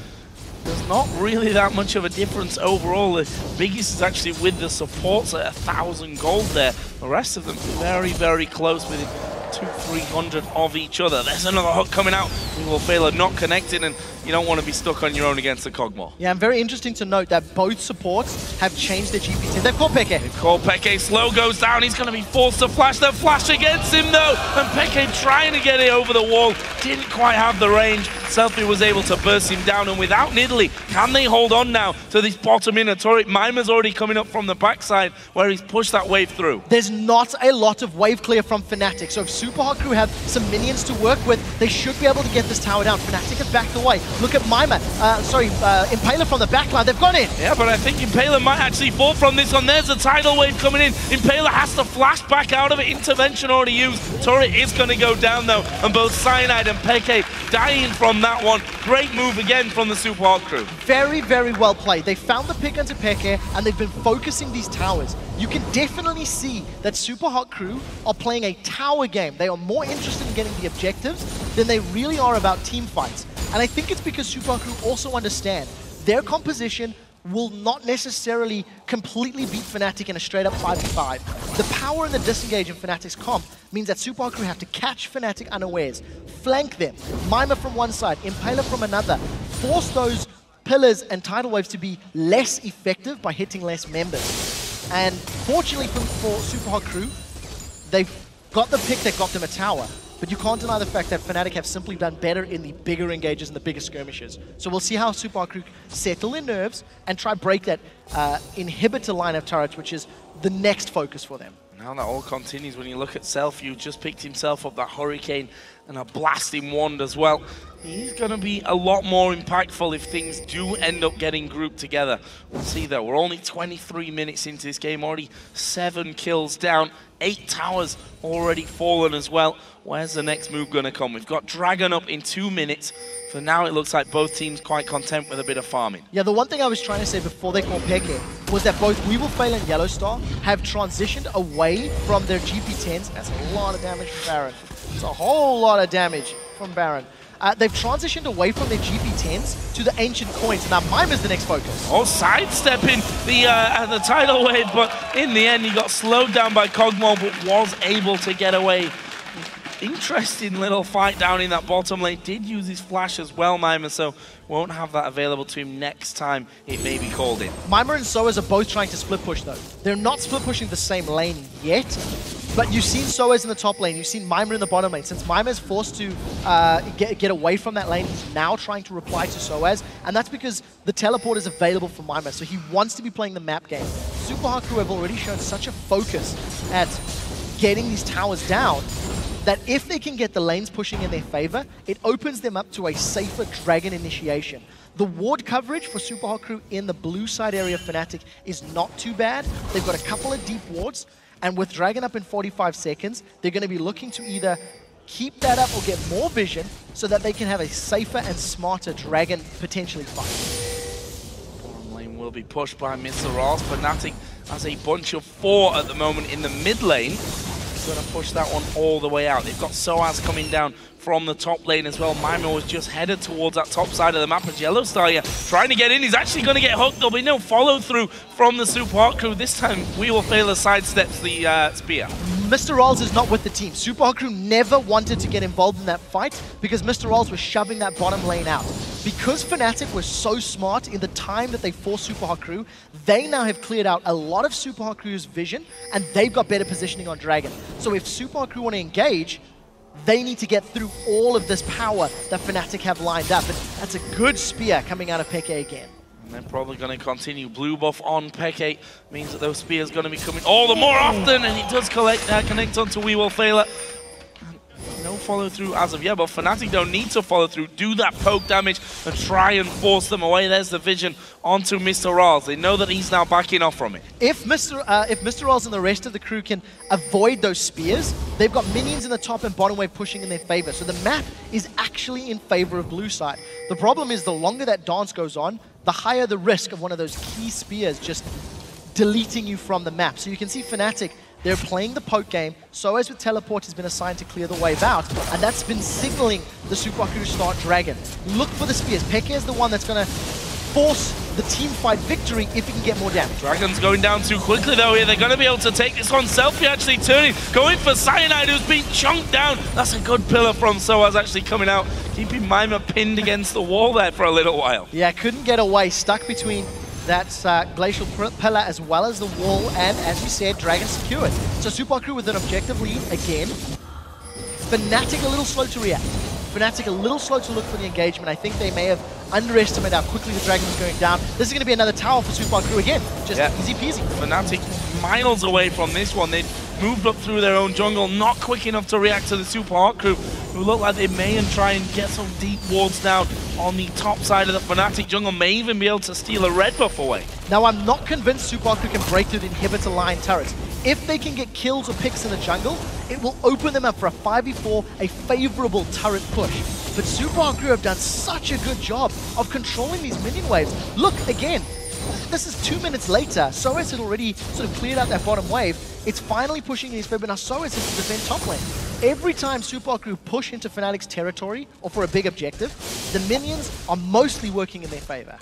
there's not really that much of a difference overall. The biggest is actually with the supports at 1,000 gold there. The rest of them very, very close within 200-300 of each other. There's another hook coming out. wewillfailer not connected, and you don't want to be stuck on your own against the Kog'maw. Yeah, and very interesting to note that both supports have changed their GPT. They've caught Peke. They've caught Peke. Slow goes down. He's going to be forced to flash. They'll flash against him, though. And Peke trying to get it over the wall. Didn't quite have the range. SELFIE was able to burst him down. And without Nidalee, can they hold on now to this bottom inner turret? Mimer's already coming up from the backside where he's pushed that wave through. There's not a lot of wave clear from FNATIC. So if Supa Hot Crew have some minions to work with, they should be able to get this tower down. FNATIC have backed away. Look at Mimer. Impaler from the backline. They've gone in. Yeah, but I think Impaler might actually fall from this one. There's a tidal wave coming in. Impaler has to flash back out of it. Intervention already used. Turret is going to go down, though. And both Cyanide and Peke dying from that one. Great move again from the Supa Hot Crew. Very, very well played. They found the pick onto Peke, and they've been focusing these towers. You can definitely see that Supa Hot Crew are playing a tower game. They are more interested in getting the objectives than they really are about team fights. And I think it's because Supa Hot Crew also understand their composition will not necessarily completely beat FNATIC in a straight-up 5v5. The power and the disengage in FNATIC's comp means that Supa Hot Crew have to catch FNATIC unawares, flank them, Mimer from one side, Impaler from another, force those pillars and tidal waves to be less effective by hitting less members. And fortunately for Supa Hot Crew, they've got the pick that got them a tower. But you can't deny the fact that FNATIC have simply done better in the bigger engages and the bigger skirmishes. So we'll see how Supa Hot Crew settle their nerves and try break that inhibitor line of turrets, which is the next focus for them. Now that all continues, when you look at SELFIE, who just picked himself up that Hurricane and a blasting wand as well. He's going to be a lot more impactful if things do end up getting grouped together. We'll see though, we're only 23 minutes into this game, already 7 kills down, 8 towers already fallen as well. Where's the next move going to come? We've got Dragon up in 2 minutes. For now, it looks like both teams quite content with a bit of farming. Yeah, the one thing I was trying to say before they called xPeke was that both wewillfailer and YellOwStaR have transitioned away from their GP10s. That's a lot of damage from Baron. It's a whole lot of damage from Baron. They've transitioned away from their GP10s to the ancient coins. Now Mimer's the next focus. Oh, sidestepping the tidal wave, but in the end he got slowed down by Kog'maw, but was able to get away. Interesting little fight down in that bottom lane. Did use his flash as well, Mimer, so won't have that available to him next time it may be called in. Mimer and Soaz are both trying to split push though. They're not split pushing the same lane yet. But you've seen Soaz in the top lane, you've seen Mimer in the bottom lane. Since Mimer's forced to get away from that lane, he's now trying to reply to Soaz, and that's because the teleport is available for Mimer, so he wants to be playing the map game. Supa Hot Crew have already shown such a focus at getting these towers down that if they can get the lanes pushing in their favor, it opens them up to a safer Dragon initiation. The ward coverage for Supa Hot Crew in the blue side area of FNATIC is not too bad. They've got a couple of deep wards, and with Dragon up in 45 seconds, they're going to be looking to either keep that up or get more vision so that they can have a safer and smarter Dragon potentially fight. Bottom lane will be pushed by Mr. RalleZ. FNATIC has a bunch of 4 at the moment in the mid lane. Going to push that one all the way out. They've got Soaz coming down from the top lane as well. Mimer was just headed towards that top side of the map as YellOwStaR here, trying to get in. He's actually going to get hooked. There'll be no follow through from the Supa Hot Crew. This time, wewillfailer sidesteps the spear. Mr. RalleZ is not with the team. Supa Hot Crew never wanted to get involved in that fight because Mr. RalleZ was shoving that bottom lane out. Because FNATIC was so smart in the time that they forced Supa Hot Crew, they now have cleared out a lot of Supa Hot Crew's vision, and they've got better positioning on Dragon. So if Supa Hot Crew want to engage, they need to get through all of this power that FNATIC have lined up. And that's a good spear coming out of xPeke again. And they're probably going to continue. Blue buff on xPeke means that those spears are going to be coming all the more often, and it does connect onto wewillfailer. No follow through as of yet, but FNATIC don't need to follow through. Do that poke damage and try and force them away. There's the vision onto Mr. RalleZ. They know that he's now backing off from it. If Mr. RalleZ and the rest of the crew can avoid those spears, they've got minions in the top and bottom wave pushing in their favor. So the map is actually in favor of blue side. The problem is the longer that dance goes on, the higher the risk of one of those key spears just deleting you from the map. So you can see FNATIC, they're playing the poke game. Soaz with teleport has been assigned to clear the wave out, and that's been signaling the Supa Hot Crew to start Dragon. Look for the spears. xPeke is the one that's going to force the team fight victory if he can get more damage. Dragon's going down too quickly though here. They're going to be able to take this one. SELFIE actually turning, going for Cyanide, who's being chunked down. That's a good pillar from Soaz actually coming out, keeping Mimer pinned against the wall there for a little while. Yeah, couldn't get away, stuck between that glacial pillar as well as the wall, and as you said, Dragon secured. So Supa Hot Crew with an objective lead again. FNATIC a little slow to react. FNATIC a little slow to look for the engagement. I think they may have underestimated how quickly the Dragon was going down. This is going to be another tower for Supa Hot Crew again. Just easy peasy. FNATIC miles away from this one. They moved up through their own jungle, not quick enough to react to the Supa Hot Crew, who look like they may and try and get some deep wards down on the top side of the FNATIC jungle, may even be able to steal a red buff away. Now, I'm not convinced Supa Hot Crew can break through the inhibitor line turrets. If they can get kills or picks in the jungle, it will open them up for a 5v4, a favorable turret push. But Supa Hot Crew have done such a good job of controlling these minion waves. Look, again, this is 2 minutes later. Soaz had already sort of cleared out that bottom wave. It's finally pushing in his favor. Now Soaz has to defend top lane. Every time Supa Hot Crew push into FNATIC's territory or for a big objective, the minions are mostly working in their favor.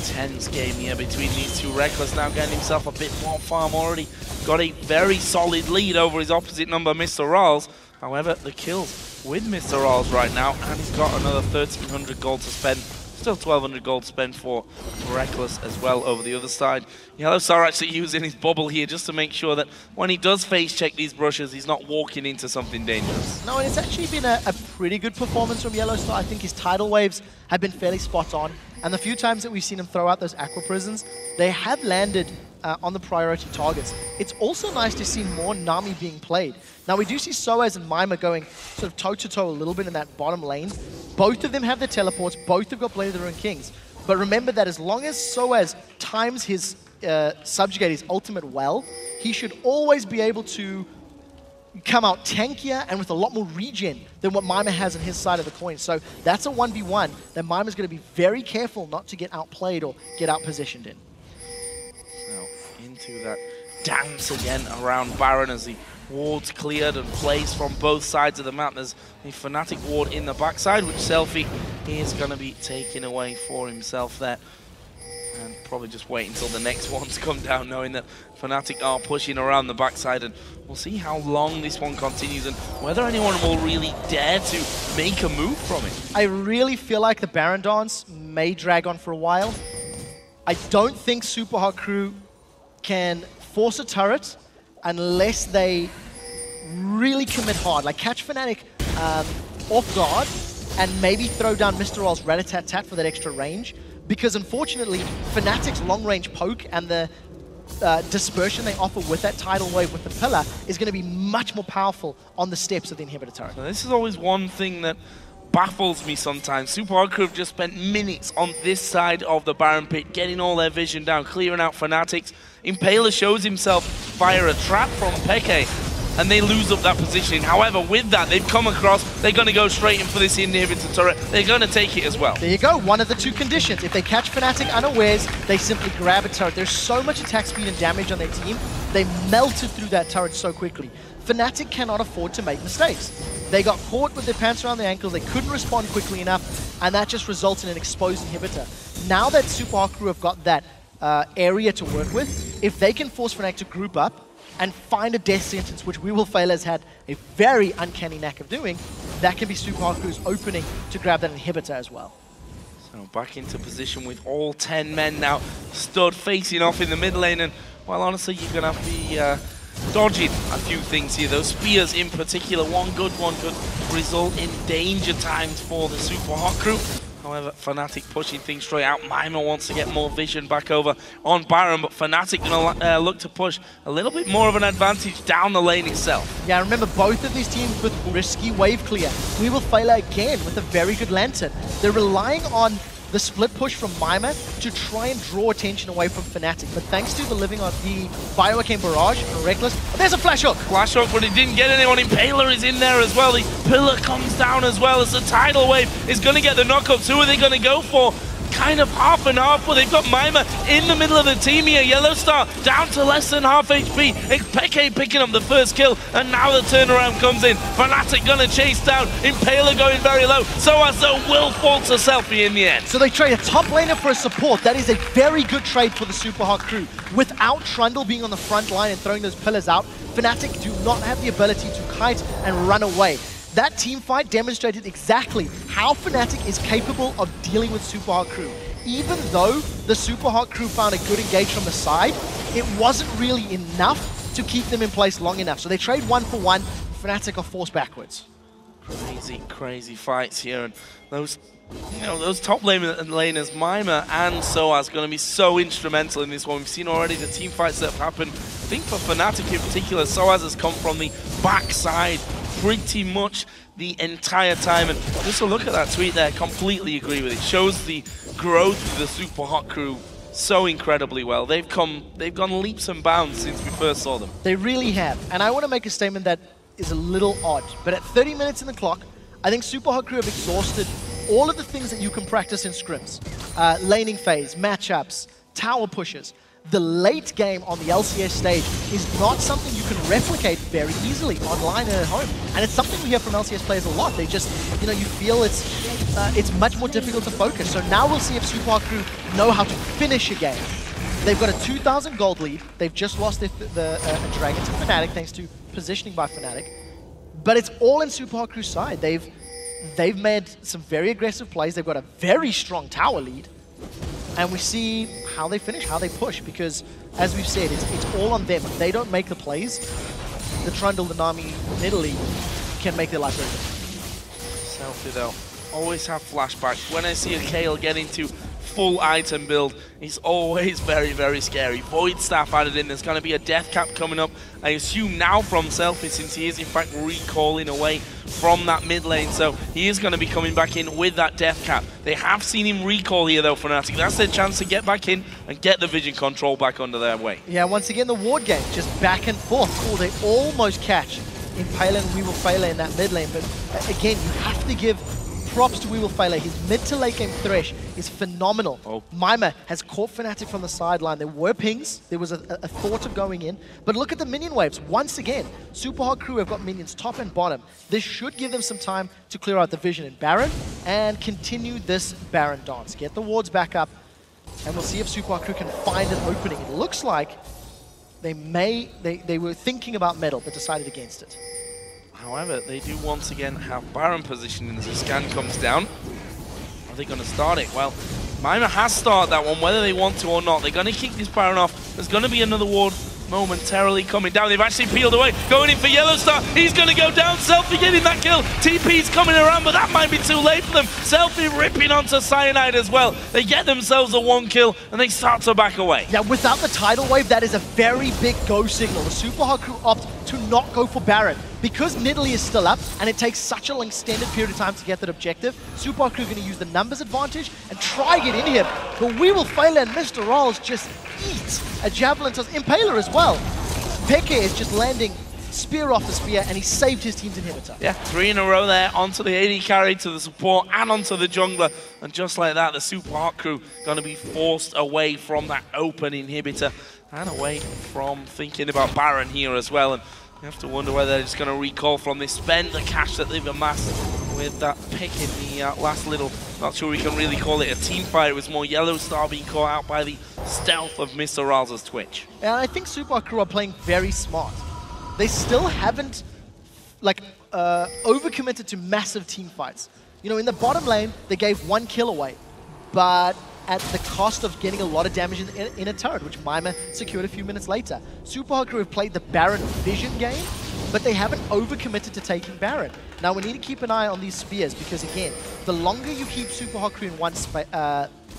tense game here between these two. Rekkles now getting himself a bit more farm already. Got a very solid lead over his opposite number, Mr. RalleZ. However, the kills with Mr. RalleZ right now, and he's got another 1,300 gold to spend. Still 1,200 gold to spend for Rekkles as well over the other side. YellOwStaR actually using his bubble here just to make sure that when he does face check these brushes, he's not walking into something dangerous. No, and it's actually been a pretty good performance from YellOwStaR. I think his tidal waves have been fairly spot on. And the few times that we've seen him throw out those aqua prisons, they have landed on the priority targets. It's also nice to see more Nami being played. Now we do see soaz and Mimer going sort of toe-to-toe a little bit in that bottom lane. Both of them have their teleports, both have got Blade of the Ruined Kings. But remember that as long as soaz times his subjugate, his ultimate well, he should always be able to come out tankier and with a lot more regen than what Mimer has on his side of the coin. So that's a 1v1 that Mimer's going to be very careful not to get outplayed or get out-positioned in. Now into that dance again around Baron as the wards cleared and placed from both sides of the map. There's a FNATIC ward in the backside, which SELFIE is going to be taking away for himself there. And probably just wait until the next ones come down, knowing that FNATIC are pushing around the backside. And we'll see how long this one continues and whether anyone will really dare to make a move from it. I really feel like the Baron dance may drag on for a while. I don't think Supa Hot Crew can force a turret unless they really commit hard, like catch FNATIC off guard and maybe throw down Mr. RalleZ rat-a-tat-tat for that extra range. Because unfortunately, FNATIC's long-range poke and the dispersion they offer with that tidal wave with the pillar is going to be much more powerful on the steps of the inhibitor turret. So this is always one thing that baffles me sometimes. Supa Hot Crew have just spent minutes on this side of the Baron pit, getting all their vision down, clearing out FNATICs. Impaler shows himself via a trap from xPeke, and they lose up that positioning. However, with that, they've come across, they're going to go straight in for this inhibitor turret. They're going to take it as well. There you go, one of the two conditions. If they catch FNATIC unawares, they simply grab a turret. There's so much attack speed and damage on their team, they melted through that turret so quickly. FNATIC cannot afford to make mistakes. They got caught with their pants around their ankles, they couldn't respond quickly enough, and that just results in an exposed inhibitor. Now that Supa Hot Crew have got that area to work with, if they can force FNATIC to group up and find a death sentence, which wewillfailer has had a very uncanny knack of doing, that can be Supa Hot Crew's opening to grab that inhibitor as well. So back into position with all 10 men now stood facing off in the mid lane, and well, honestly, you're going to have to be dodging a few things here. Those spears in particular, one good one could result in danger times for the Supa Hot Crew. However, FNATIC pushing things straight out. Mimer wants to get more vision back over on Baron, but FNATIC going to look to push a little bit more of an advantage down the lane itself. Yeah, remember both of these teams with risky wave clear. wewillfailer again with a very good lantern. They're relying on the split push from Mimer to try and draw attention away from FNATIC. But thanks to the living on the Bioarcane Barrage and Rekkles, there's a flash hook! Flash hook, but it didn't get anyone. Impaler is in there as well. The pillar comes down as well as the tidal wave is going to get the knockups. Who are they going to go for? Kind of half and half, but they've got Mimer in the middle of the team here. YellOwStaR down to less than half HP. xPeke picking up the first kill, and now the turnaround comes in. FNATIC gonna chase down. Impaler going very low. soaz will fall to SELFIE in the end. So they trade a top laner for a support. That is a very good trade for the Supa Hot Crew. Without Trundle being on the front line and throwing those pillars out, FNATIC do not have the ability to kite and run away. That team fight demonstrated exactly how FNATIC is capable of dealing with Supa Hot Crew. Even though the Supa Hot Crew found a good engage from the side, it wasn't really enough to keep them in place long enough. So they trade 1-for-1, FNATIC are forced backwards. Crazy, crazy fights here, and those, you know, those top laners, Mimer and soaz, going to be so instrumental in this one. We've seen already the team fights that have happened. I think for FNATIC in particular, soaz has come from the backside pretty much the entire time, and just a look at that tweet there, completely agree with it. Shows the growth of the Supa Hot Crew so incredibly well. They've gone leaps and bounds since we first saw them. They really have, and I want to make a statement that is a little odd, but at 30 minutes in the clock, I think Supa Hot Crew have exhausted all of the things that you can practice in scrims. Laning phase, matchups, tower pushes. the late game on the LCS stage is not something you can replicate very easily online and at home. And it's something we hear from LCS players a lot. They just, you know, you feel it's much more difficult to focus. So now we'll see if Supa Hot Crew know how to finish a game. They've got a 2,000 gold lead. They've just lost the Dragon to FNATIC thanks to positioning by FNATIC. But it's all in Supa Hot Crew's side. They've made some very aggressive plays. They've got a very strong tower lead. And we see how they finish, how they push, because as we've said, it's all on them. If they don't make the plays, the Trundle, the Nami, Nidalee can make their life very difficult. SELFIE though, always have flashbacks. When I see a Kayle get into full item build, it's always very, very scary. Void Staff added in, there's going to be a death cap coming up, I assume now from SELFIE, since he is in fact recalling away from that mid lane, so he is going to be coming back in with that death cap. They have seen him recall here though, FNATIC. That's their chance to get back in and get the vision control back under their way. Yeah, once again the ward game, just back and forth. Cool, they almost catch Impaler and wewillfailer in that mid lane, but again, you have to give props to wewillfailer. His mid to late game Thresh is phenomenal. Oh. Mimer has caught FNATIC from the sideline. There were pings. There was a thought of going in. But look at the minion waves. Once again, Supa Hot Crew have got minions top and bottom. This should give them some time to clear out the vision in Baron and continue this Baron dance. Get the wards back up, and we'll see if Supa Hot Crew can find an opening. It looks like they were thinking about metal, but decided against it. However, they do once again have Baron positioning as the scan comes down. Are they going to start it? Well, Mimer has started that one, whether they want to or not. They're going to kick this Baron off. There's going to be another ward momentarily coming down. They've actually peeled away, going in for YellOwStaR. He's going to go down. SELFIE getting that kill. TP's coming around, but that might be too late for them. SELFIE ripping onto Cyanide as well. They get themselves a 1 kill, and they start to back away. Yeah, without the tidal wave, that is a very big go signal. The Supa Hot Crew opt to not go for Baron. Because Nidalee is still up, and it takes such an extended period of time to get that objective, Supa Hot Crew are going to use the numbers advantage and try get in here. But wewillfailer and Mr. RalleZ just eat a javelin to Impaler as well. xPeke is just landing spear after spear, and he saved his team's inhibitor. Yeah, 3 in a row there, onto the AD carry, to the support, and onto the jungler. And just like that, the Supa Hot Crew going to be forced away from that open inhibitor, and away from thinking about Baron here as well. And you have to wonder whether they're just going to recall from this, spend the cash that they've amassed with that pick in the last little, not sure we can really call it a team fight. It was more YellOwStaR being caught out by the stealth of Mr. RalleZ's Twitch. And I think Supa Hot Crew are playing very smart. They still haven't overcommitted to massive team fights. You know, in the bottom lane, they gave 1 kill away, but at the cost of getting a lot of damage in a turret, which Mimer secured a few minutes later. Supa Hot Crew have played the Baron vision game, but they haven't overcommitted to taking Baron. Now we need to keep an eye on these spears, because again, the longer you keep Supa Hot Crew in one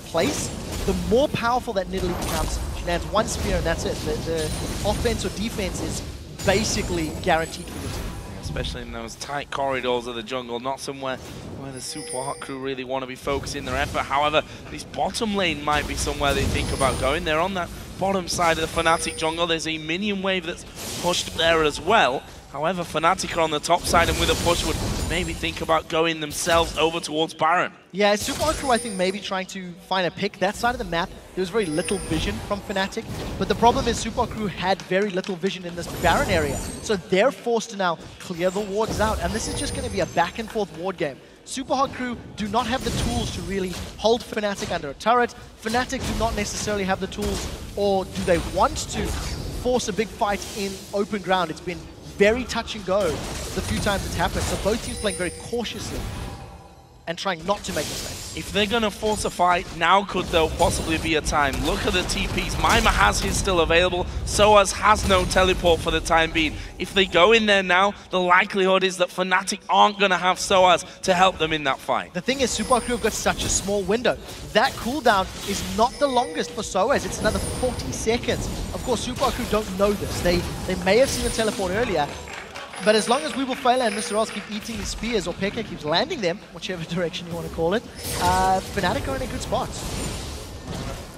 place, the more powerful that Nidalee becomes. She lands 1 spear and that's it. The offense or defense is basically guaranteed for the team. Especially in those tight corridors of the jungle, not somewhere where the Supa Hot Crew really want to be focusing their effort. However, this bottom lane might be somewhere they think about going. They're on that bottom side of the FNATIC jungle. There's a minion wave that's pushed there as well. However, FNATIC are on the top side, and with a push would maybe think about going themselves over towards Baron. Yeah, Supa Hot Crew, I think, maybe trying to find a pick. That side of the map, there was very little vision from FNATIC, but the problem is Supa Hot Crew had very little vision in this Baron area, so they're forced to now clear the wards out, and this is just going to be a back and forth ward game. Supa Hot Crew do not have the tools to really hold FNATIC under a turret. FNATIC do not necessarily have the tools, or do they want to force a big fight in open ground. It's been very touch and go the few times it's happened, so both teams playing very cautiously and trying not to make mistakes. If they're going to force a fight, now could though possibly be a time. Look at the TPs. Mimer has his still available. SOAS has no teleport for the time being. If they go in there now, the likelihood is that FNATIC aren't going to have SOAS to help them in that fight. The thing is, Supa Hot Crew have got such a small window. That cooldown is not the longest for SOAS. It's another 40 seconds. Of course, Supa Hot Crew don't know this. They may have seen the teleport earlier, but as long as wewillfailer and Mr. RalleZ keep eating the spears, or xPeke keeps landing them, whichever direction you want to call it, FNATIC are in a good spot.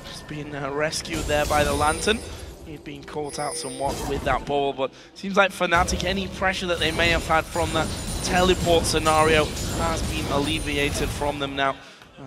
Just being rescued there by the Lantern. He'd been caught out somewhat with that bubble, but seems like FNATIC, any pressure that they may have had from that teleport scenario has been alleviated from them now.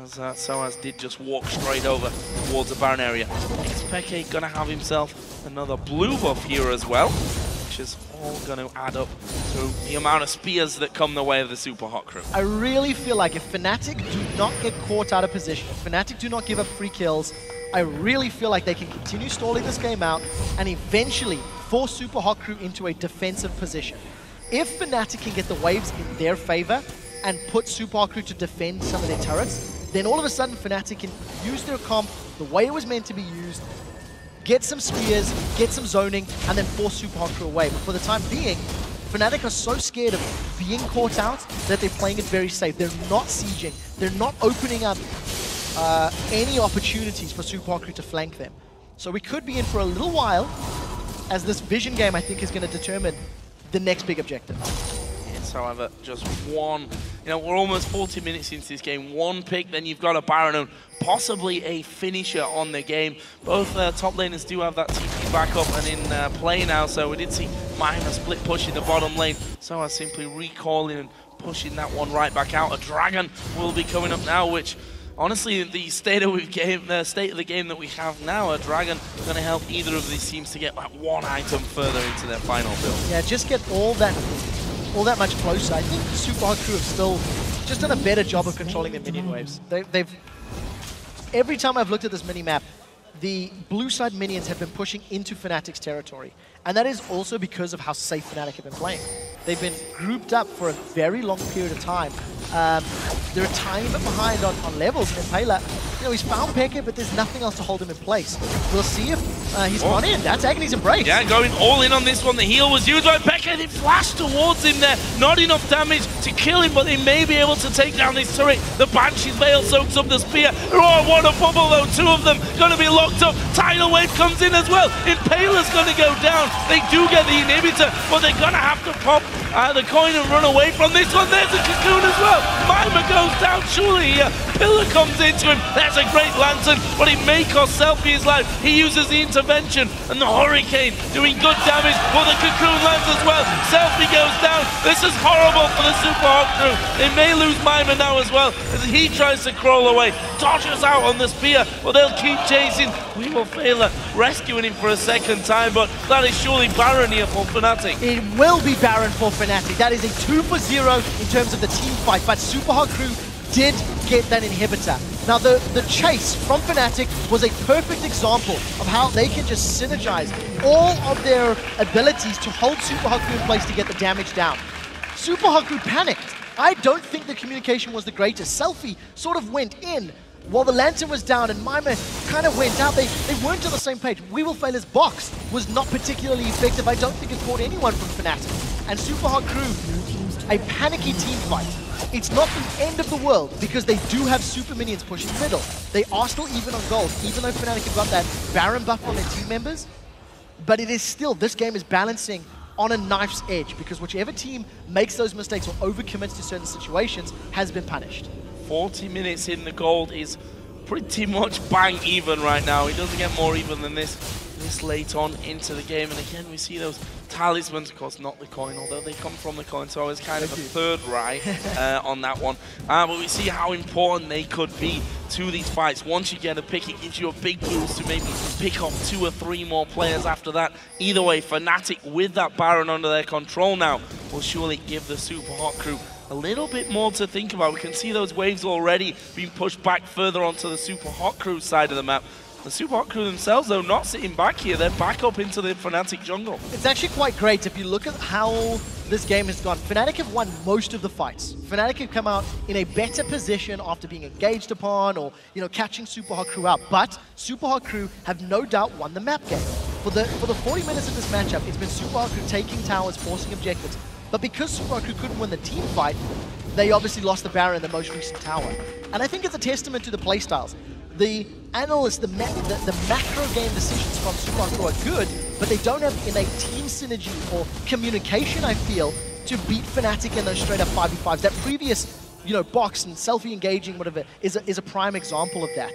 as xPeke did just walk straight over towards the Baron area. xPeke gonna have himself another blue buff here as well, which is all gonna add up to the amount of spears that come the way of the Supa Hot Crew. I really feel like if FNATIC do not get caught out of position, if FNATIC do not give up free kills, I really feel like they can continue stalling this game out and eventually force Supa Hot Crew into a defensive position. If FNATIC can get the waves in their favor and put Supa Hot Crew to defend some of their turrets, then all of a sudden FNATIC can use their comp the way it was meant to be used, get some spears, get some zoning, and then force Supa Hot Crew away. But for the time being, FNATIC are so scared of being caught out that they're playing it very safe. They're not sieging. They're not opening up any opportunities for Supa Hot Crew to flank them. So we could be in for a little while, as this vision game, I think, is going to determine the next big objective. Yes, however, just one, we're almost 40 minutes into this game. One pick, then you've got a Baron and possibly a finisher on the game. Both top laners do have that TP back up and in play now, so we did see Mimer split push in the bottom lane. So I simply recalling and pushing that one right back out. A Dragon will be coming up now, which honestly, the state of the game that we have now, a Dragon going to help either of these teams to get that one item further into their final build. Yeah, just get all that much closer. I think the Supa Hot Crew have still just done a better job of controlling their minion waves. Every time I've looked at this mini-map, the blue side minions have been pushing into FNATIC's territory. And that is also because of how safe FNATIC have been playing. They've been grouped up for a very long period of time. They're a tiny bit behind on levels. And Impaler, he's found Peke, but there's nothing else to hold him in place. We'll see if he's gone in. That's Agony's Embrace. Yeah, going all in on this one. The heal was used by Peke. They flashed towards him there. Not enough damage to kill him, but they may be able to take down this turret. The Banshee's Veil soaks up the spear. Oh, what a bubble though. Two of them going to be locked up. Tidal Wave comes in as well. Impaler's going to go down. They do get the inhibitor, but they're going to have to pop the coin and run away from this one. There's a Cocoon as well. Mimer goes down, surely here. Pillar comes into him. There's a great lantern, but it may cost SELFIE his life. He uses the intervention, and the Hurricane doing good damage. Well, the Cocoon lands as well. SELFIE goes down. This is horrible for the Supa Hot Crew. They may lose Mimer now as well, as he tries to crawl away. Dodges out on the spear, but they'll keep chasing. wewillfailer rescuing him for a second time, but that is surely Baron here for FNATIC. It will be Baron for FNATIC. That is a 2-for-0 in terms of the team fight, but Supa Hot Crew did get that inhibitor. Now the chase from FNATIC was a perfect example of how they can just synergize all of their abilities to hold Supa Hot Crew in place to get the damage down. Supa Hot Crew panicked. I don't think the communication was the greatest. SELFIE sort of went in while the lantern was down and Mimer kind of went out. They weren't on the same page. wewillfailer's box was not particularly effective. I don't think it caught anyone from FNATIC. And Supa Hot Crew, a panicky team fight. It's not the end of the world because they do have super minions pushing middle. They are still even on gold, even though FNATIC have got that Baron buff on their team members. But it is still, this game is balancing on a knife's edge because whichever team makes those mistakes or overcommits to certain situations has been punished. 40 minutes in the gold is pretty much bang even right now. It doesn't get more even than this late on into the game. And again, we see those talismans, of course, not the coin, although they come from the coin, so it's kind of a third right on that one. But we see how important they could be to these fights. Once you get a pick, it gives you a big boost to maybe pick up 2 or 3 more players after that. Either way, FNATIC with that Baron under their control now will surely give the Supa Hot Crew a little bit more to think about. We can see those waves already being pushed back further onto the Supa Hot Crew side of the map. The Supa Hot Crew themselves, though, not sitting back here. They're back up into the FNATIC jungle. It's actually quite great if you look at how this game has gone. FNATIC have won most of the fights. FNATIC have come out in a better position after being engaged upon or, catching Supa Hot Crew out. But Supa Hot Crew have no doubt won the map game. For the 40 minutes of this matchup, it's been Supa Hot Crew taking towers, forcing objectives. But because Supa Hot Crew couldn't win the team fight, they obviously lost the Baron in the most recent tower. And I think it's a testament to the playstyles. The analysts, the macro game decisions from Supa Hot Crew are good, but they don't have innate team synergy or communication, I feel, to beat FNATIC in those straight-up 5v5s. That previous, box and SELFIE engaging, whatever, is a prime example of that.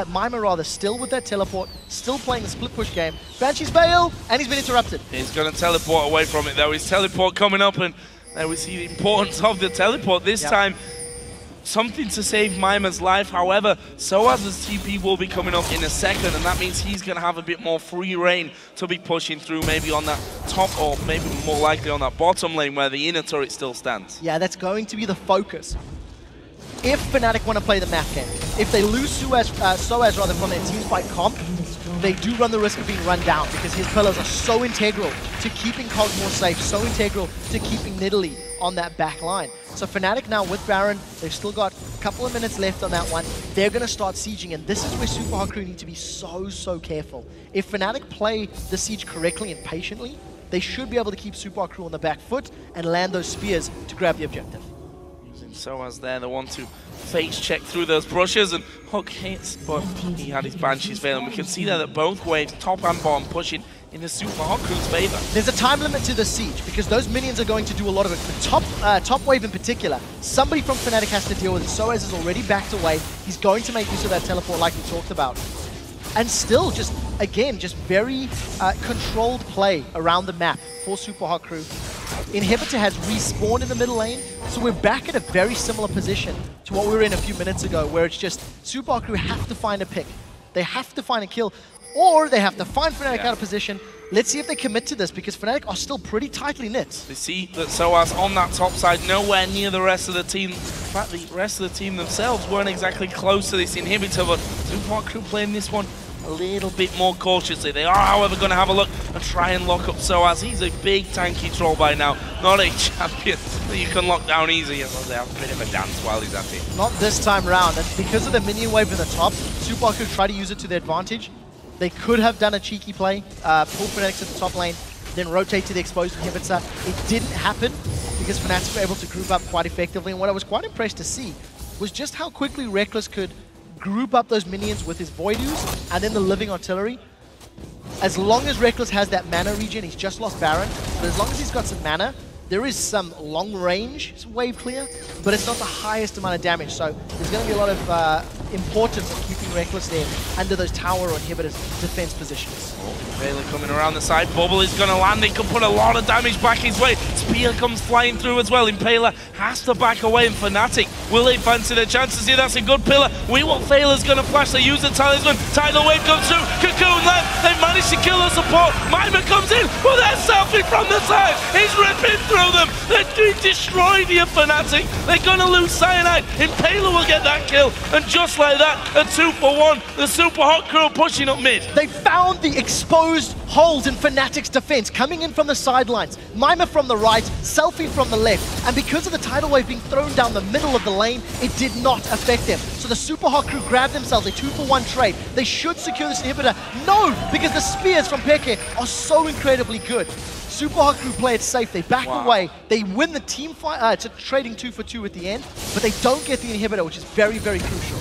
Mimer rather, still with that teleport, still playing the split push game. Banshee's Veil, and he's been interrupted. He's going to teleport away from it, though. His teleport coming up, and there we see the importance of the teleport this time. something to save Mimer's life. However, SOAZ's TP will be coming up in a second, and that means he's going to have a bit more free reign to be pushing through, maybe on that top or maybe more likely on that bottom lane where the inner turret still stands. Yeah, that's going to be the focus. If FNATIC want to play the map game, if they lose SOAZ from their teamfight comp, they do run the risk of being run down because his pillars are so integral to keeping Kog'maw safe, so integral to keeping Nidalee on that back line. So FNATIC now with Baron, they've still got a couple of minutes left on that one. They're going to start sieging, and this is where Supa Hot Crew need to be so careful. If FNATIC play the siege correctly and patiently, they should be able to keep Supa Hot Crew on the back foot and land those spears to grab the objective. Using SOAZ there, the one to face check through those brushes, and Hook hits, but he had his Banshees fail, and we can see there that both waves, top and bottom, pushing in the Supa Hot Crew's favor. There's a time limit to the siege because those minions are going to do a lot of it. The top wave in particular, somebody from FNATIC has to deal with it. SOAZ is already backed away. He's going to make use of that teleport like we talked about. And still, just again, just very controlled play around the map for Supa Hot Crew. Inhibitor has respawned in the middle lane, so we're back at a very similar position to what we were in a few minutes ago, where it's just Supa Hot Crew have to find a pick. They have to find a kill, or they have to find FNATIC out of position. Let's see if they commit to this, because FNATIC are still pretty tightly knit. They see that SOAZ on that top side, nowhere near the rest of the team. In fact, the rest of the team themselves weren't exactly close to this inhibitor, but Supa Hot Crew playing this one a little bit more cautiously. They are, however, going to have a look and try and lock up SOAZ. He's a big tanky troll by now, not a champion that you can lock down easy. Well, they have a bit of a dance while he's at it. Not this time round, and because of the minion wave in the top, Supa Hot Crew try to use it to their advantage. They could have done a cheeky play, pull FNATIC to the top lane, then rotate to the exposed inhibitor. It didn't happen because FNATIC were able to group up quite effectively, and what I was quite impressed to see was just how quickly Rekkles could group up those minions with his Voidoos and then the living artillery. As long as Rekkles has that mana regen, he's just lost Baron, but as long as he's got some mana, there is some long range wave clear, but it's not the highest amount of damage, so there's going to be a lot of importance of keeping Rekkles there under those tower or inhibitors defense positions. Kayle coming around the side, Bubble is going to land, he can put a lot of damage back his way. Spear comes flying through as well, Impaler has to back away, and FNATIC, will they fancy their chances here? That's a good pillar. wewillfailer's going to flash, they use the talisman, tidal wave comes through, Cocoon land, they managed to kill the support, Mimer comes in, well there's SELFIE from the side, he's ripping through them, they're going to destroy the FNATIC, they're going to lose Cyanide, Impaler will get that kill, and just like that, a 2-for-1, the Supa Hot Crew pushing up mid. They found the exposed holes in FNATIC's defense, coming in from the sidelines, Mimer from the right, SELFIE from the left, and because of the tidal wave being thrown down the middle of the lane, it did not affect them. So the Supa Hot Crew grabbed themselves a 2-for-1 trade. They should secure this inhibitor. No, because the spears from xPeke are so incredibly good. Supa Hot Crew play it safe, they back away, they win the team fight, it's a trading 2-for-2 at the end, but they don't get the inhibitor, which is very, very crucial.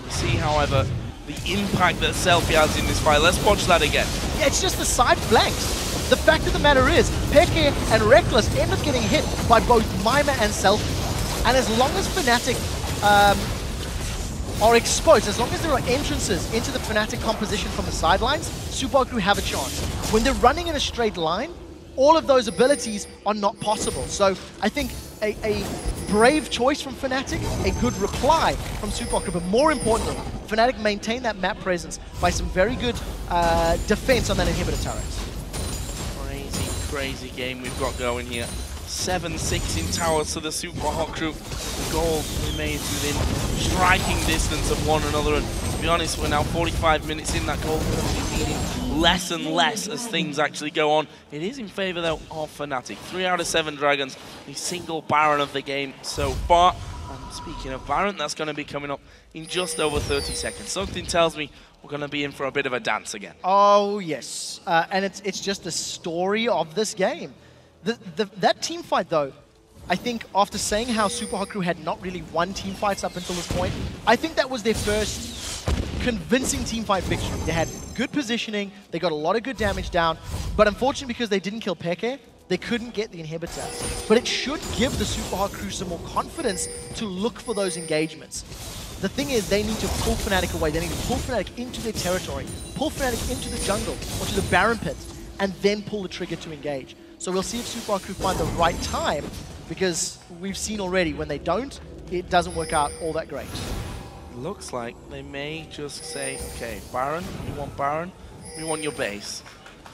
You see, however, the impact that SELFIE has in this fight. Let's watch that again. Yeah, it's just the side flanks. The fact of the matter is, xPeke and Rekkles end up getting hit by both Mimer and SELFIE. And as long as FNATIC are exposed, as long as there are entrances into the FNATIC composition from the sidelines, Supa Hot Crew have a chance. When they're running in a straight line, all of those abilities are not possible. So I think a brave choice from FNATIC, a good reply from Supa Hot Crew, but more importantly, FNATIC maintain that map presence by some very good defense on that inhibitor turret. Crazy game we've got going here. 7-6 in towers to the Supa Hot Crew. The goal remains within striking distance of one another, and to be honest, we're now 45 minutes in. That goal is going to be meaning less and less as things actually go on. It is in favor though of FNATIC. 3 out of 7 Dragons, the single Baron of the game so far. And speaking of Baron, that's going to be coming up in just over 30 seconds. Something tells me we're going to be in for a bit of a dance again. Oh yes, and it's just the story of this game. That team fight though, I think after saying how Supa Hot Crew had not really won team fights up until this point, I think that was their first convincing team fight victory. They had good positioning, they got a lot of good damage down, but unfortunately because they didn't kill xPeke, they couldn't get the inhibitor. But it should give the Supa Hot Crew some more confidence to look for those engagements. The thing is, they need to pull FNATIC away. They need to pull FNATIC into their territory, pull FNATIC into the jungle or to the Baron pit, and then pull the trigger to engage. So we'll see if Supa Hot Crew find the right time, because we've seen already when they don't, it doesn't work out all that great. Looks like they may just say, okay, Baron, you want Baron? We want your base.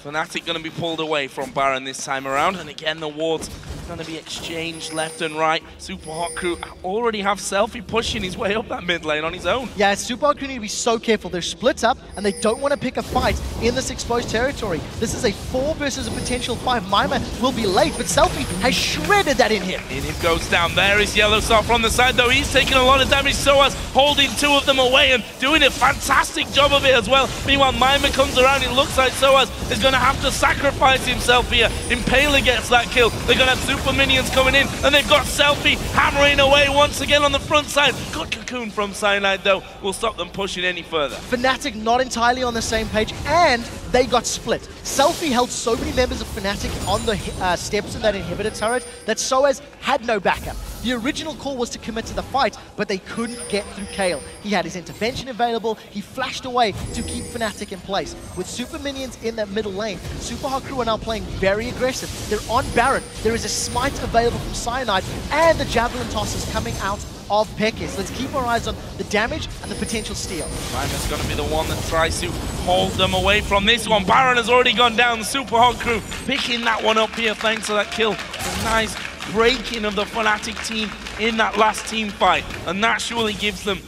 FNATIC going to be pulled away from Baron this time around, and again the wards going to be exchanged left and right. Supa Hot Crew already have SELFIE pushing his way up that mid lane on his own. Yeah, Supa Hot Crew need to be so careful. They're split up, and they don't want to pick a fight in this exposed territory. This is a 4 versus a potential 5. Mimer will be late, but SELFIE has shredded that Inhib. Inhib goes down. There is YellOwStaR from the side, though. He's taking a lot of damage. SOAS holding 2 of them away and doing a fantastic job of it as well. Meanwhile, Mimer comes around. It looks like SOAS is going to have to sacrifice himself here. Impaler gets that kill. They're going to have super minions coming in, and they've got SELFIE hammering away once again on the front side. Good cocoon from Cyanide, though, will stop them pushing any further. FNATIC not entirely on the same page, and they got split. SELFIE held so many members of FNATIC on the steps of that inhibitor turret that SOAS had no backup. The original call was to commit to the fight, but they couldn't get through Kayle. He had his intervention available, he flashed away to keep FNATIC in place. With super minions in that middle lane, Supa Hot Crew are now playing very aggressive. They're on Baron, there is a smite available from Cyanide, and the Javelin toss is coming out of xPeke. Let's keep our eyes on the damage and the potential steal. Mimer's going to be the one that tries to hold them away from this one. Baron has already gone down. The Supa Hot Crew picking that one up here thanks to that kill. A nice breaking of the FNATIC team in that last team fight. And that surely gives them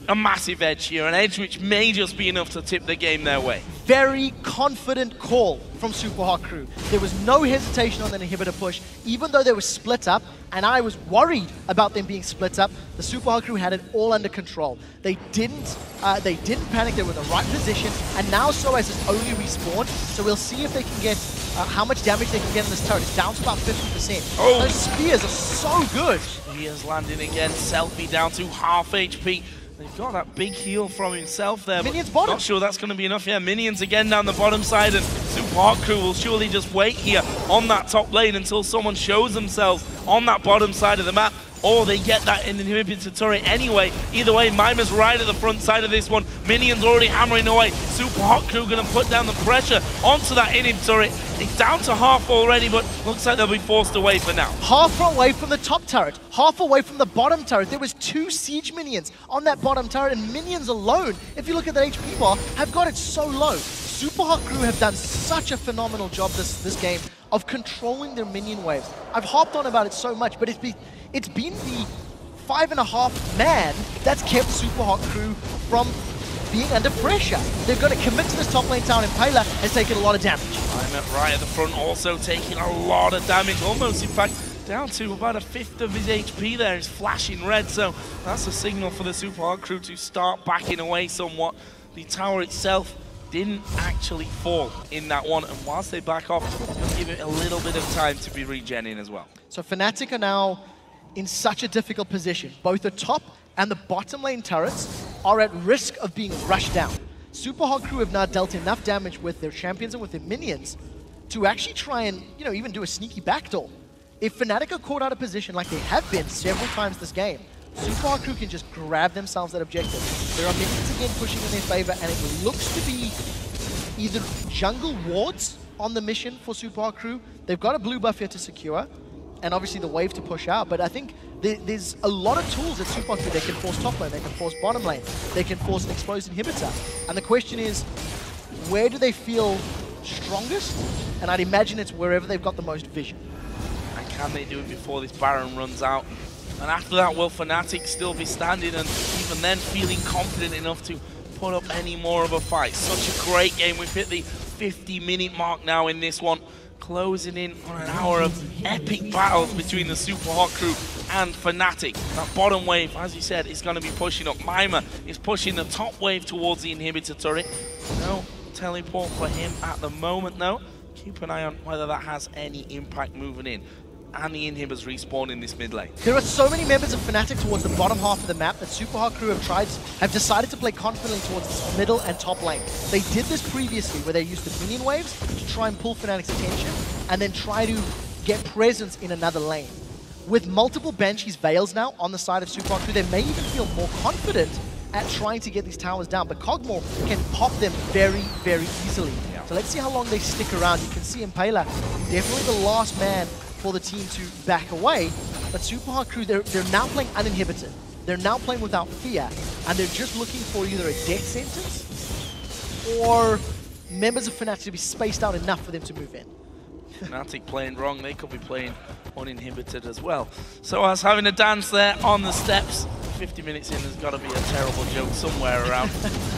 a massive edge here. An edge which may just be enough to tip the game their way. Very confident call from Supa Hot Crew. There was no hesitation on the inhibitor push, even though they were split up, and I was worried about them being split up. The Supa Hot Crew had it all under control. They didn't panic. They were in the right position, and now SOAS is only respawned. So we'll see if they can get how much damage they can get in this turret. It's down to about 50%. Oh. Those spears are so good. Spears landing again. SELFIE down to half HP. They've got that big heal from himself there. Minions bottom. Not sure that's going to be enough. Yeah, minions again down the bottom side, and Supa Hot Crew will surely just wait here on that top lane until someone shows themselves on that bottom side of the map, or they get that inhibitor turret anyway. Either way, Mimer's right at the front side of this one. Minions already hammering away. Supa Hot Crew going to put down the pressure onto that inhib turret. It's down to half already, but looks like they'll be forced away for now. Half away from the top turret, half away from the bottom turret. There was 2 siege minions on that bottom turret, and minions alone, if you look at that HP bar, have got it so low. Supa Hot Crew have done such a phenomenal job this game of controlling their minion waves. I've harped on about it so much, but it's been the 5.5 man that's kept Supa Hot Crew from being under pressure. They're going to commit to this top lane town. Impaler has taken a lot of damage. Mimer right at the front also taking a lot of damage, almost in fact down to about 1/5 of his HP there. He's flashing red, so that's a signal for the Supa Hot Crew to start backing away somewhat. The tower itself didn't actually fall in that one, and whilst they back off, they'll give it a little bit of time to be regenning as well. So FNATIC are now in such a difficult position. Both the top and the bottom lane turrets are at risk of being rushed down. Supa Hot Crew have now dealt enough damage with their champions and with their minions to actually try and, even do a sneaky backdoor. If FNATIC are caught out of position like they have been several times this game, Supa Hot Crew can just grab themselves that objective. There are minions again pushing in their favor, and it looks to be either jungle wards on the mission for Supa Hot Crew. They've got a blue buff here to secure, and obviously the wave to push out, but I think there's a lot of tools at Supa Hot Crew. They can force top lane, they can force bottom lane, they can force an exposed inhibitor. And the question is, where do they feel strongest? And I'd imagine it's wherever they've got the most vision. And can they do it before this Baron runs out? And after that, will FNATIC still be standing and even then feeling confident enough to put up any more of a fight? Such a great game. We've hit the 50-minute mark now in this one, closing in on an hour of epic battles between the Supa Hot Crew and FNATIC. That bottom wave, as you said, is going to be pushing up. Mimer is pushing the top wave towards the inhibitor turret. No teleport for him at the moment, though. Keep an eye on whether that has any impact moving in. And the inhibitors respawn in this mid lane. There are so many members of FNATIC towards the bottom half of the map that Supa Hot Crew have decided to play confidently towards this middle and top lane. They did this previously where they used the minion waves to try and pull FNATIC's attention and then try to get presence in another lane. With multiple Banshees Veils now on the side of Supa Hot Crew, they may even feel more confident at trying to get these towers down, but Kog'maw can pop them very, very easily. Yeah. So let's see how long they stick around. You can see Impaler, definitely the last man for the team to back away. But Supa Hot Crew, they're now playing uninhibited. They're now playing without fear, and they're just looking for either a death sentence or members of FNATIC to be spaced out enough for them to move in. FNATIC playing wrong, they could be playing uninhibited as well. So us having a dance there on the steps. 50 minutes in, there's got to be a terrible joke somewhere around.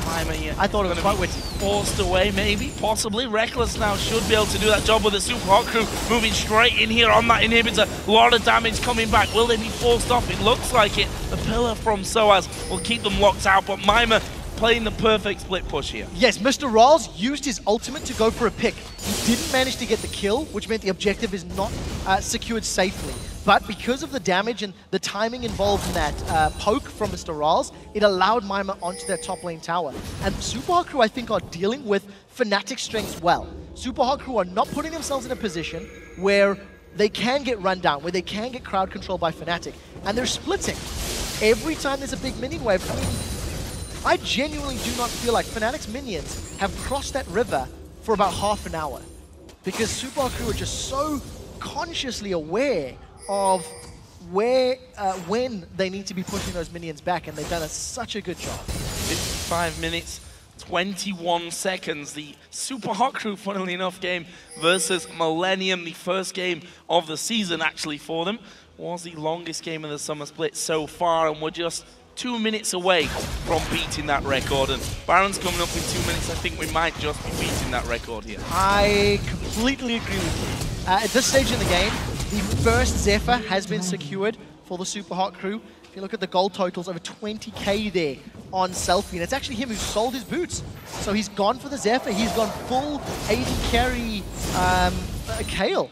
Mimer here. I thought it was quite witty. Forced away, maybe, possibly. Reckless now should be able to do that job with the Supa Hot Crew moving straight in here on that inhibitor. A lot of damage coming back. Will they be forced off? It looks like it. The pillar from SOAS will keep them locked out, but Mimer playing the perfect split push here. Yes, Mr. RalleZ used his ultimate to go for a pick. He didn't manage to get the kill, which meant the objective is not secured safely. But because of the damage and the timing involved in that poke from Mr. RalleZ, it allowed Mimer onto their top lane tower. And Supa Hot Crew, I think, are dealing with FNATIC strengths well. Supa Hot Crew are not putting themselves in a position where they can get run down, where they can get crowd controlled by FNATIC. And they're splitting. Every time there's a big minion wave, I genuinely do not feel like FNATIC's minions have crossed that river for about half an hour. Because Supa Hot Crew are just so consciously aware of where, when they need to be pushing those minions back, and they've done such a good job. 55 minutes, 21 seconds. The Supa Hot Crew, funnily enough, game versus Millennium, the first game of the season actually for them, was the longest game of the summer split so far, and we're just 2 minutes away from beating that record. And Baron's coming up in 2 minutes. I think we might just be beating that record here. I completely agree with you. At this stage in the game, the first Zephyr has been secured for the Supa Hot Crew. If you look at the gold totals, over 20k there on SELFIE, and it's actually him who sold his boots. So he's gone for the Zephyr. He's gone full AD carry Kayle.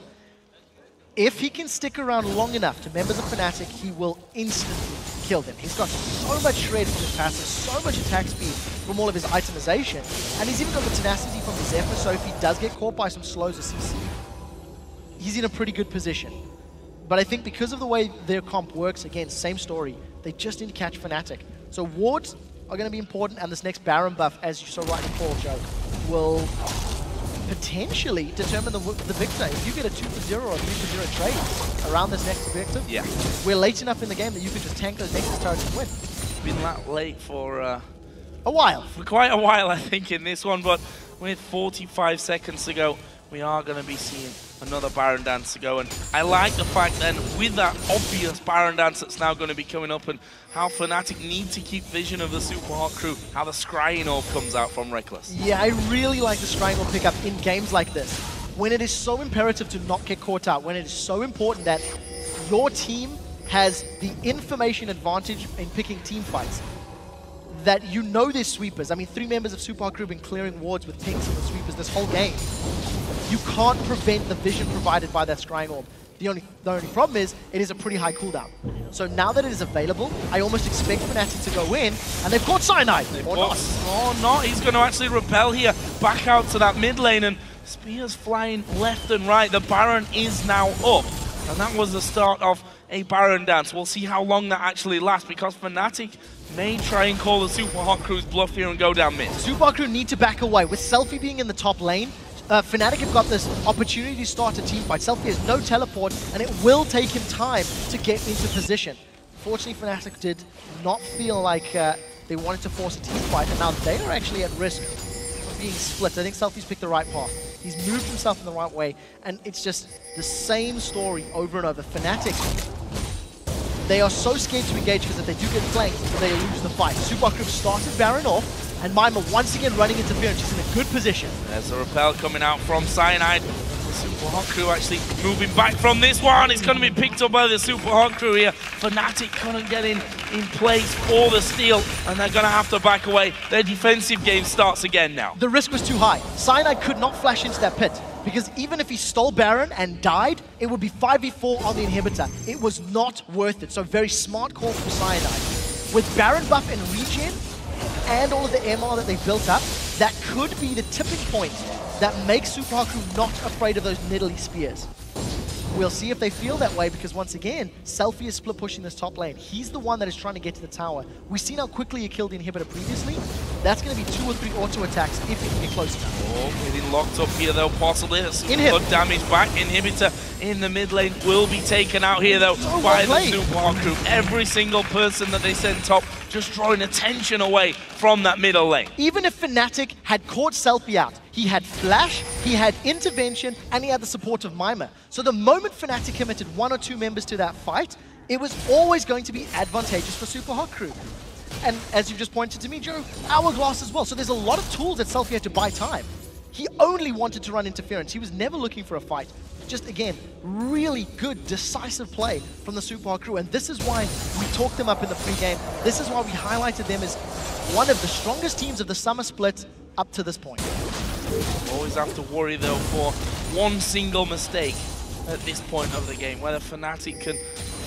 If he can stick around long enough to members of FNATIC, he will instantly kill them. He's got so much shred from his passive, so much attack speed from all of his itemization, and he's even got the tenacity from the Zephyr, so if he does get caught by some slows or CC, he's in a pretty good position. But I think because of the way their comp works, again, same story, they just need to catch FNATIC. So wards are going to be important, and this next Baron buff, as you so rightly called, Joe, will potentially determine the victor. If you get a 2-for-0 or 3-for-0 trade around this next objective, we're late enough in the game that you can just tank those Nexus turrets and win. Been that late for a while. For quite a while, I think, in this one, but with 45 seconds to go, we are going to be seeing another Baron dance to go. And I like the fact then, with that obvious Baron dance that's now going to be coming up, and how FNATIC need to keep vision of the Supa Hot Crew, how the scrying orb comes out from Reckless. Yeah, I really like the scrying orb pickup in games like this, when it is so imperative to not get caught out, when it is so important that your team has the information advantage in picking team fights, that you know there's sweepers. I mean, 3 members of Supa Hot Crew have been clearing wards with pinks and the sweepers this whole game. You can't prevent the vision provided by that scrying orb. The only problem is, it is a pretty high cooldown. So now that it is available, I almost expect FNATIC to go in, and they've caught Cyanide! Or not. Oh, no, he's going to actually repel here, back out to that mid lane, and spears flying left and right. The Baron is now up, and that was the start of a Baron dance. We'll see how long that actually lasts, because FNATIC may try and call the Supa Hot Crew's bluff here and go down mid. Supa Hot Crew need to back away. With SELFIE being in the top lane, FNATIC have got this opportunity to start a team fight. SELFIE has no teleport, and it will take him time to get into position. Fortunately, FNATIC did not feel like they wanted to force a team fight, and now they are actually at risk of being split. I think SELFIE's picked the right path. He's moved himself in the right way, and it's just the same story over and over. FNATIC, they are so scared to engage because if they do get flanked, they lose the fight. Supa Hot Crew started Baron off, and Mimer once again running interference. She's in a good position. There's a repel coming out from Cyanide. The Supa Hot Crew actually moving back from this one. It's going to be picked up by the Supa Hot Crew here. FNATIC couldn't get in place for the steal, and they're going to have to back away. Their defensive game starts again now. The risk was too high. Cyanide could not flash into that pit, because even if he stole Baron and died, it would be 5v4 on the inhibitor. It was not worth it, so very smart call from Cyanide. With Baron buff and regen, and all of the MR that they built up, that could be the tipping point that makes Supa Hot Crew not afraid of those Nidalee spears. We'll see if they feel that way, because once again, SELFIE is split pushing this top lane. He's the one that is trying to get to the tower. We've seen how quickly he killed the inhibitor previously. That's going to be 2 or 3 auto attacks if he can get close enough. Oh, getting locked up here though, possibly. That's some Inhib. good damage back. Inhibitor in the mid lane will be taken out here though by the Supa Hot Crew. Every single person that they send top just drawing attention away from that middle lane. Even if FNATIC had caught SELFIE out, he had Flash, he had Intervention, and he had the support of Mimer. So the moment FNATIC committed 1 or 2 members to that fight, it was always going to be advantageous for Supa Hot Crew. And as you've just pointed to me, Joe, Hourglass as well. So there's a lot of tools that SELFIE had to buy time. He only wanted to run interference. He was never looking for a fight. Just, again, really good, decisive play from the Supa Hot Crew. And this is why we talked them up in the pre-game. This is why we highlighted them as one of the strongest teams of the summer split up to this point. Always have to worry, though, for one single mistake at this point of the game, whether FNATIC can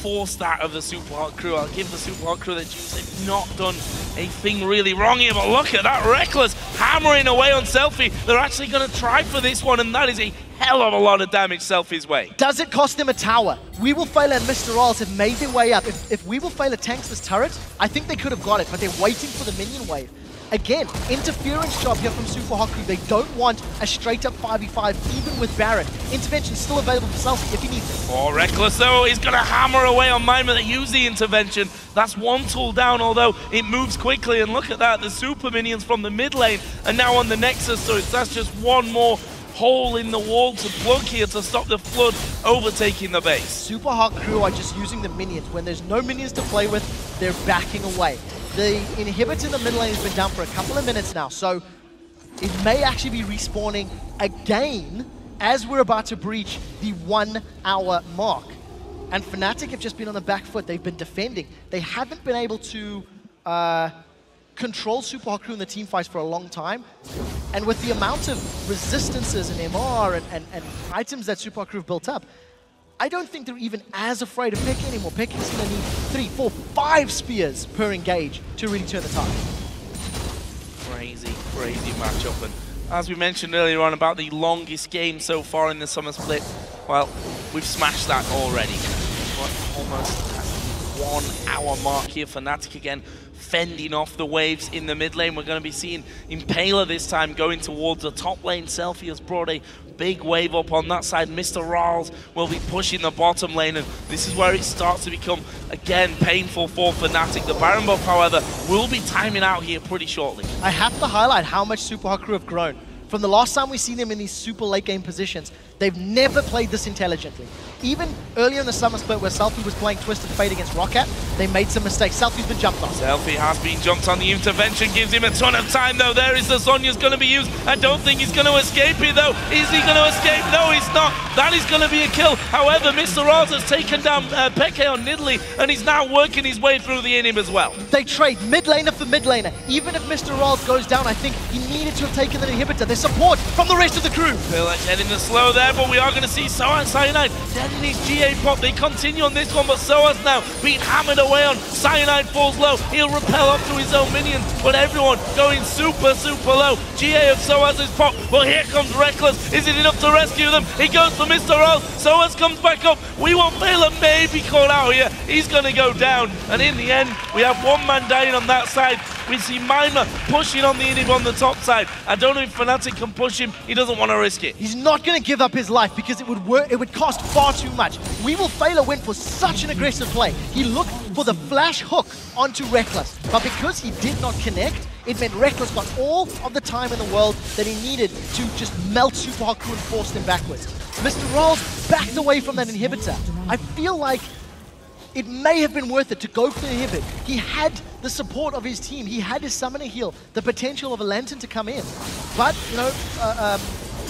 force that of the Supa Hot Crew. I'll give the Supa Hot Crew the juice. They've not done a thing really wrong here, but look at that Reckless hammering away on SELFIE. They're actually going to try for this one, and that is a hell of a lot of damage SELFIE's way. Does it cost them a tower? wewillfailer and Mr. RalleZ have made their way up. If wewillfailer tanks this turret, I think they could have got it, but they're waiting for the minion wave. Again, interference job here from Supa Hot Crew. They don't want a straight-up 5v5, even with Baron. Intervention still available for SELFIE if he needs it. Oh, Reckless, though, he's going to hammer away on Mimer. They use the intervention. That's one tool down, although it moves quickly. And look at that, the super minions from the mid lane are now on the Nexus, so that's just one more hole in the wall to plug here to stop the flood overtaking the base. Supa Hot Crew are just using the minions. When there's no minions to play with, they're backing away. The inhibitor in the mid lane has been down for a couple of minutes now, so it may actually be respawning again as we're about to breach the 1 hour mark. And FNATIC have just been on the back foot. They've been defending. They haven't been able to control Supa Hot Crew in the team fights for a long time. And with the amount of resistances and MR and items that Supa Hot Crew have built up, I don't think they're even as afraid of Peke anymore. Peke's going to need 3, 4, 5 spears per engage to really turn the tide. Crazy, crazy matchup. And as we mentioned earlier on about the longest game so far in the summer split, well, we've smashed that already. We're almost at the 1 hour mark here. FNATIC again fending off the waves in the mid lane. We're going to be seeing Impaler this time going towards the top lane. SELFIE has brought a big wave up on that side. Mr. RalleZ will be pushing the bottom lane, and this is where it starts to become, again, painful for FNATIC. The Baron buff, however, will be timing out here pretty shortly. I have to highlight how much Supa Hot Crew have grown. From the last time we've seen them in these super late game positions, they've never played this intelligently. Even earlier in the summer split where SELFIE was playing Twisted Fate against Roccat, they made some mistakes. SELFIE's been jumped on. SELFIE has been jumped on. The intervention gives him a ton of time though. There is the Sonya's going to be used. I don't think he's going to escape it though. Is he going to escape? No, he's not. That is going to be a kill. However, Mr. RalleZ has taken down Peke on Nidalee, and he's now working his way through the inhib as well. They trade mid laner for mid laner. Even if Mr. RalleZ goes down, I think he needed to have taken the inhibitor. There's support from the rest of the crew. Feel like heading the slow there, but we are going to see Cyanide dead in his GA pop. They continue on this one, but Soaz now being hammered away on. Cyanide falls low. He'll repel up to his own minions, but everyone going super, super low. GA of Soaz's pop, but here comes Reckless. Is it enough to rescue them? He goes for Mr. RalleZ. Soaz comes back up. wewillfailer may be caught out here. He's going to go down, and in the end, we have one man dying on that side. We see Mimer pushing on the inhib on the top side. I don't know if FNATIC can push him. He doesn't want to risk it. He's not going to give up his life because it would cost far too much. wewillfailer went for such an aggressive play. He looked for the flash hook onto Reckless, but because he did not connect, it meant Reckless got all of the time in the world that he needed to just melt Supa Hot Crew and force them backwards. Mr. RalleZ backed away from that inhibitor. I feel like it may have been worth it to go for the inhibit. He had the support of his team. He had his summoner heal, the potential of a lantern to come in. But, you know,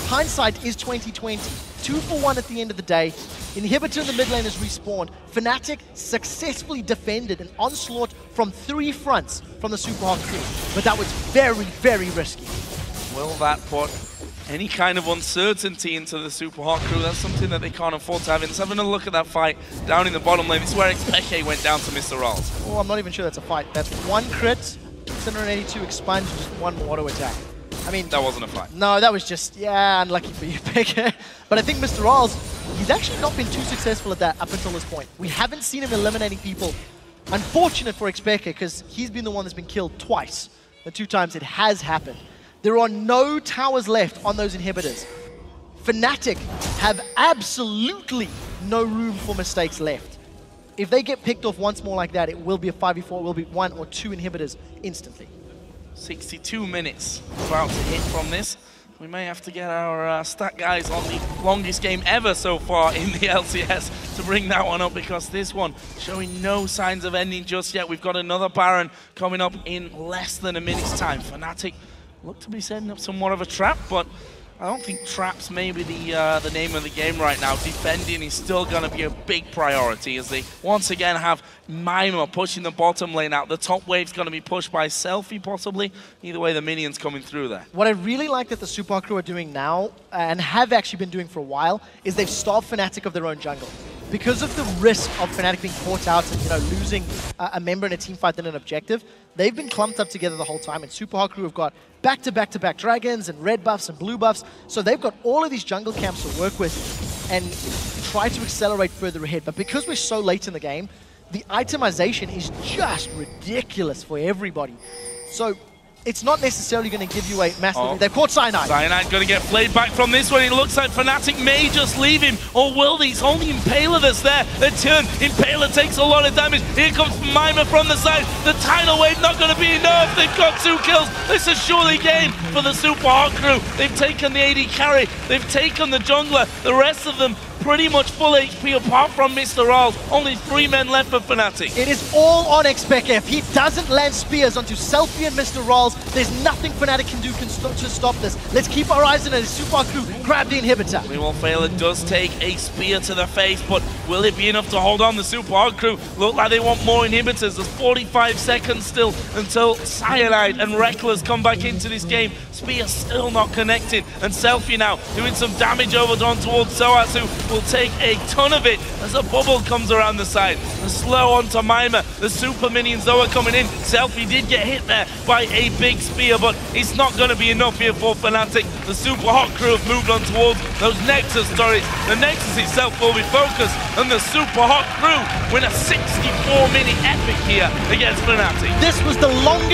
hindsight is 2020. 2 for 1 at the end of the day. Inhibitor in the mid lane is respawned. FNATIC successfully defended an onslaught from 3 fronts from the Supa Hot Crew. But that was very, very risky. Will that put any kind of uncertainty into the Supa Hot Crew? That's something that they can't afford to have. Let's have another look at that fight down in the bottom lane. This is where xPeke went down to Mr. RalleZ. Oh, I'm not even sure that's a fight. That's 1 crit, 682 expunge, and just 1 auto attack. I mean, that wasn't a fight. No, that was just, yeah, unlucky for you, Peke. But I think Mr. RalleZ, he's actually not been too successful at that up until this point. We haven't seen him eliminating people. Unfortunate for xPeke, because he's been the one that's been killed twice the 2 times it has happened. There are no towers left on those inhibitors. FNATIC have absolutely no room for mistakes left. If they get picked off once more like that, it will be a 5v4, it will be 1 or 2 inhibitors instantly. 62 minutes about to hit from this. We may have to get our stat guys on the longest game ever so far in the LCS to bring that one up, because this one showing no signs of ending just yet. We've got another Baron coming up in less than a minute's time. FNATIC look to be setting up somewhat of a trap, but I don't think traps may be the name of the game right now. Defending is still going to be a big priority as they once again have Mimer pushing the bottom lane out. The top wave's going to be pushed by SELFIE possibly. Either way, the minions coming through there. What I really like that the Supa Hot Crew are doing now, and have actually been doing for a while, is they've starved FNATIC of their own jungle. Because of the risk of FNATIC being caught out and losing a member in a team fight than an objective, they've been clumped up together the whole time, and Supa Hot Crew have got back-to-back-to-back dragons and red buffs and blue buffs, so they've got all of these jungle camps to work with and try to accelerate further ahead. But because we're so late in the game, the itemization is just ridiculous for everybody. So it's not necessarily going to give you a massive... They've caught Cyanide. Cyanide going to get flayed back from this one. It looks like FNATIC may just leave him, or will they? It's only Impaler that's there. They turn. Impaler takes a lot of damage. Here comes Mimer from the side. The tidal wave not going to be enough. They've got 2 kills. This is surely game for the Supa Hot Crew. They've taken the AD carry. They've taken the jungler. The rest of them pretty much full HP apart from Mr. RalleZ. Only 3 men left for FNATIC. It is all on xPeke. If he doesn't land spears onto SELFIE and Mr. RalleZ, there's nothing FNATIC can do to stop this. Let's keep our eyes on it. Supa Hot Crew grab the inhibitor. wewillfailer does take a spear to the face, but will it be enough to hold on the Supa Hot Crew? Look like they want more inhibitors. There's 45 seconds still until Cyanide and Reckless come back into this game. Spear still not connected, and SELFIE now doing some damage over on towards Soaz, who will take a ton of it as a bubble comes around the side. The slow onto Mimer. The super minions though are coming in. SELFIE did get hit there by a big spear, but it's not going to be enough here for FNATIC. The Supa Hot Crew have moved on towards those Nexus turrets. The Nexus itself will be focused, and the Supa Hot Crew win a 64-minute epic here against FNATIC. This was the longest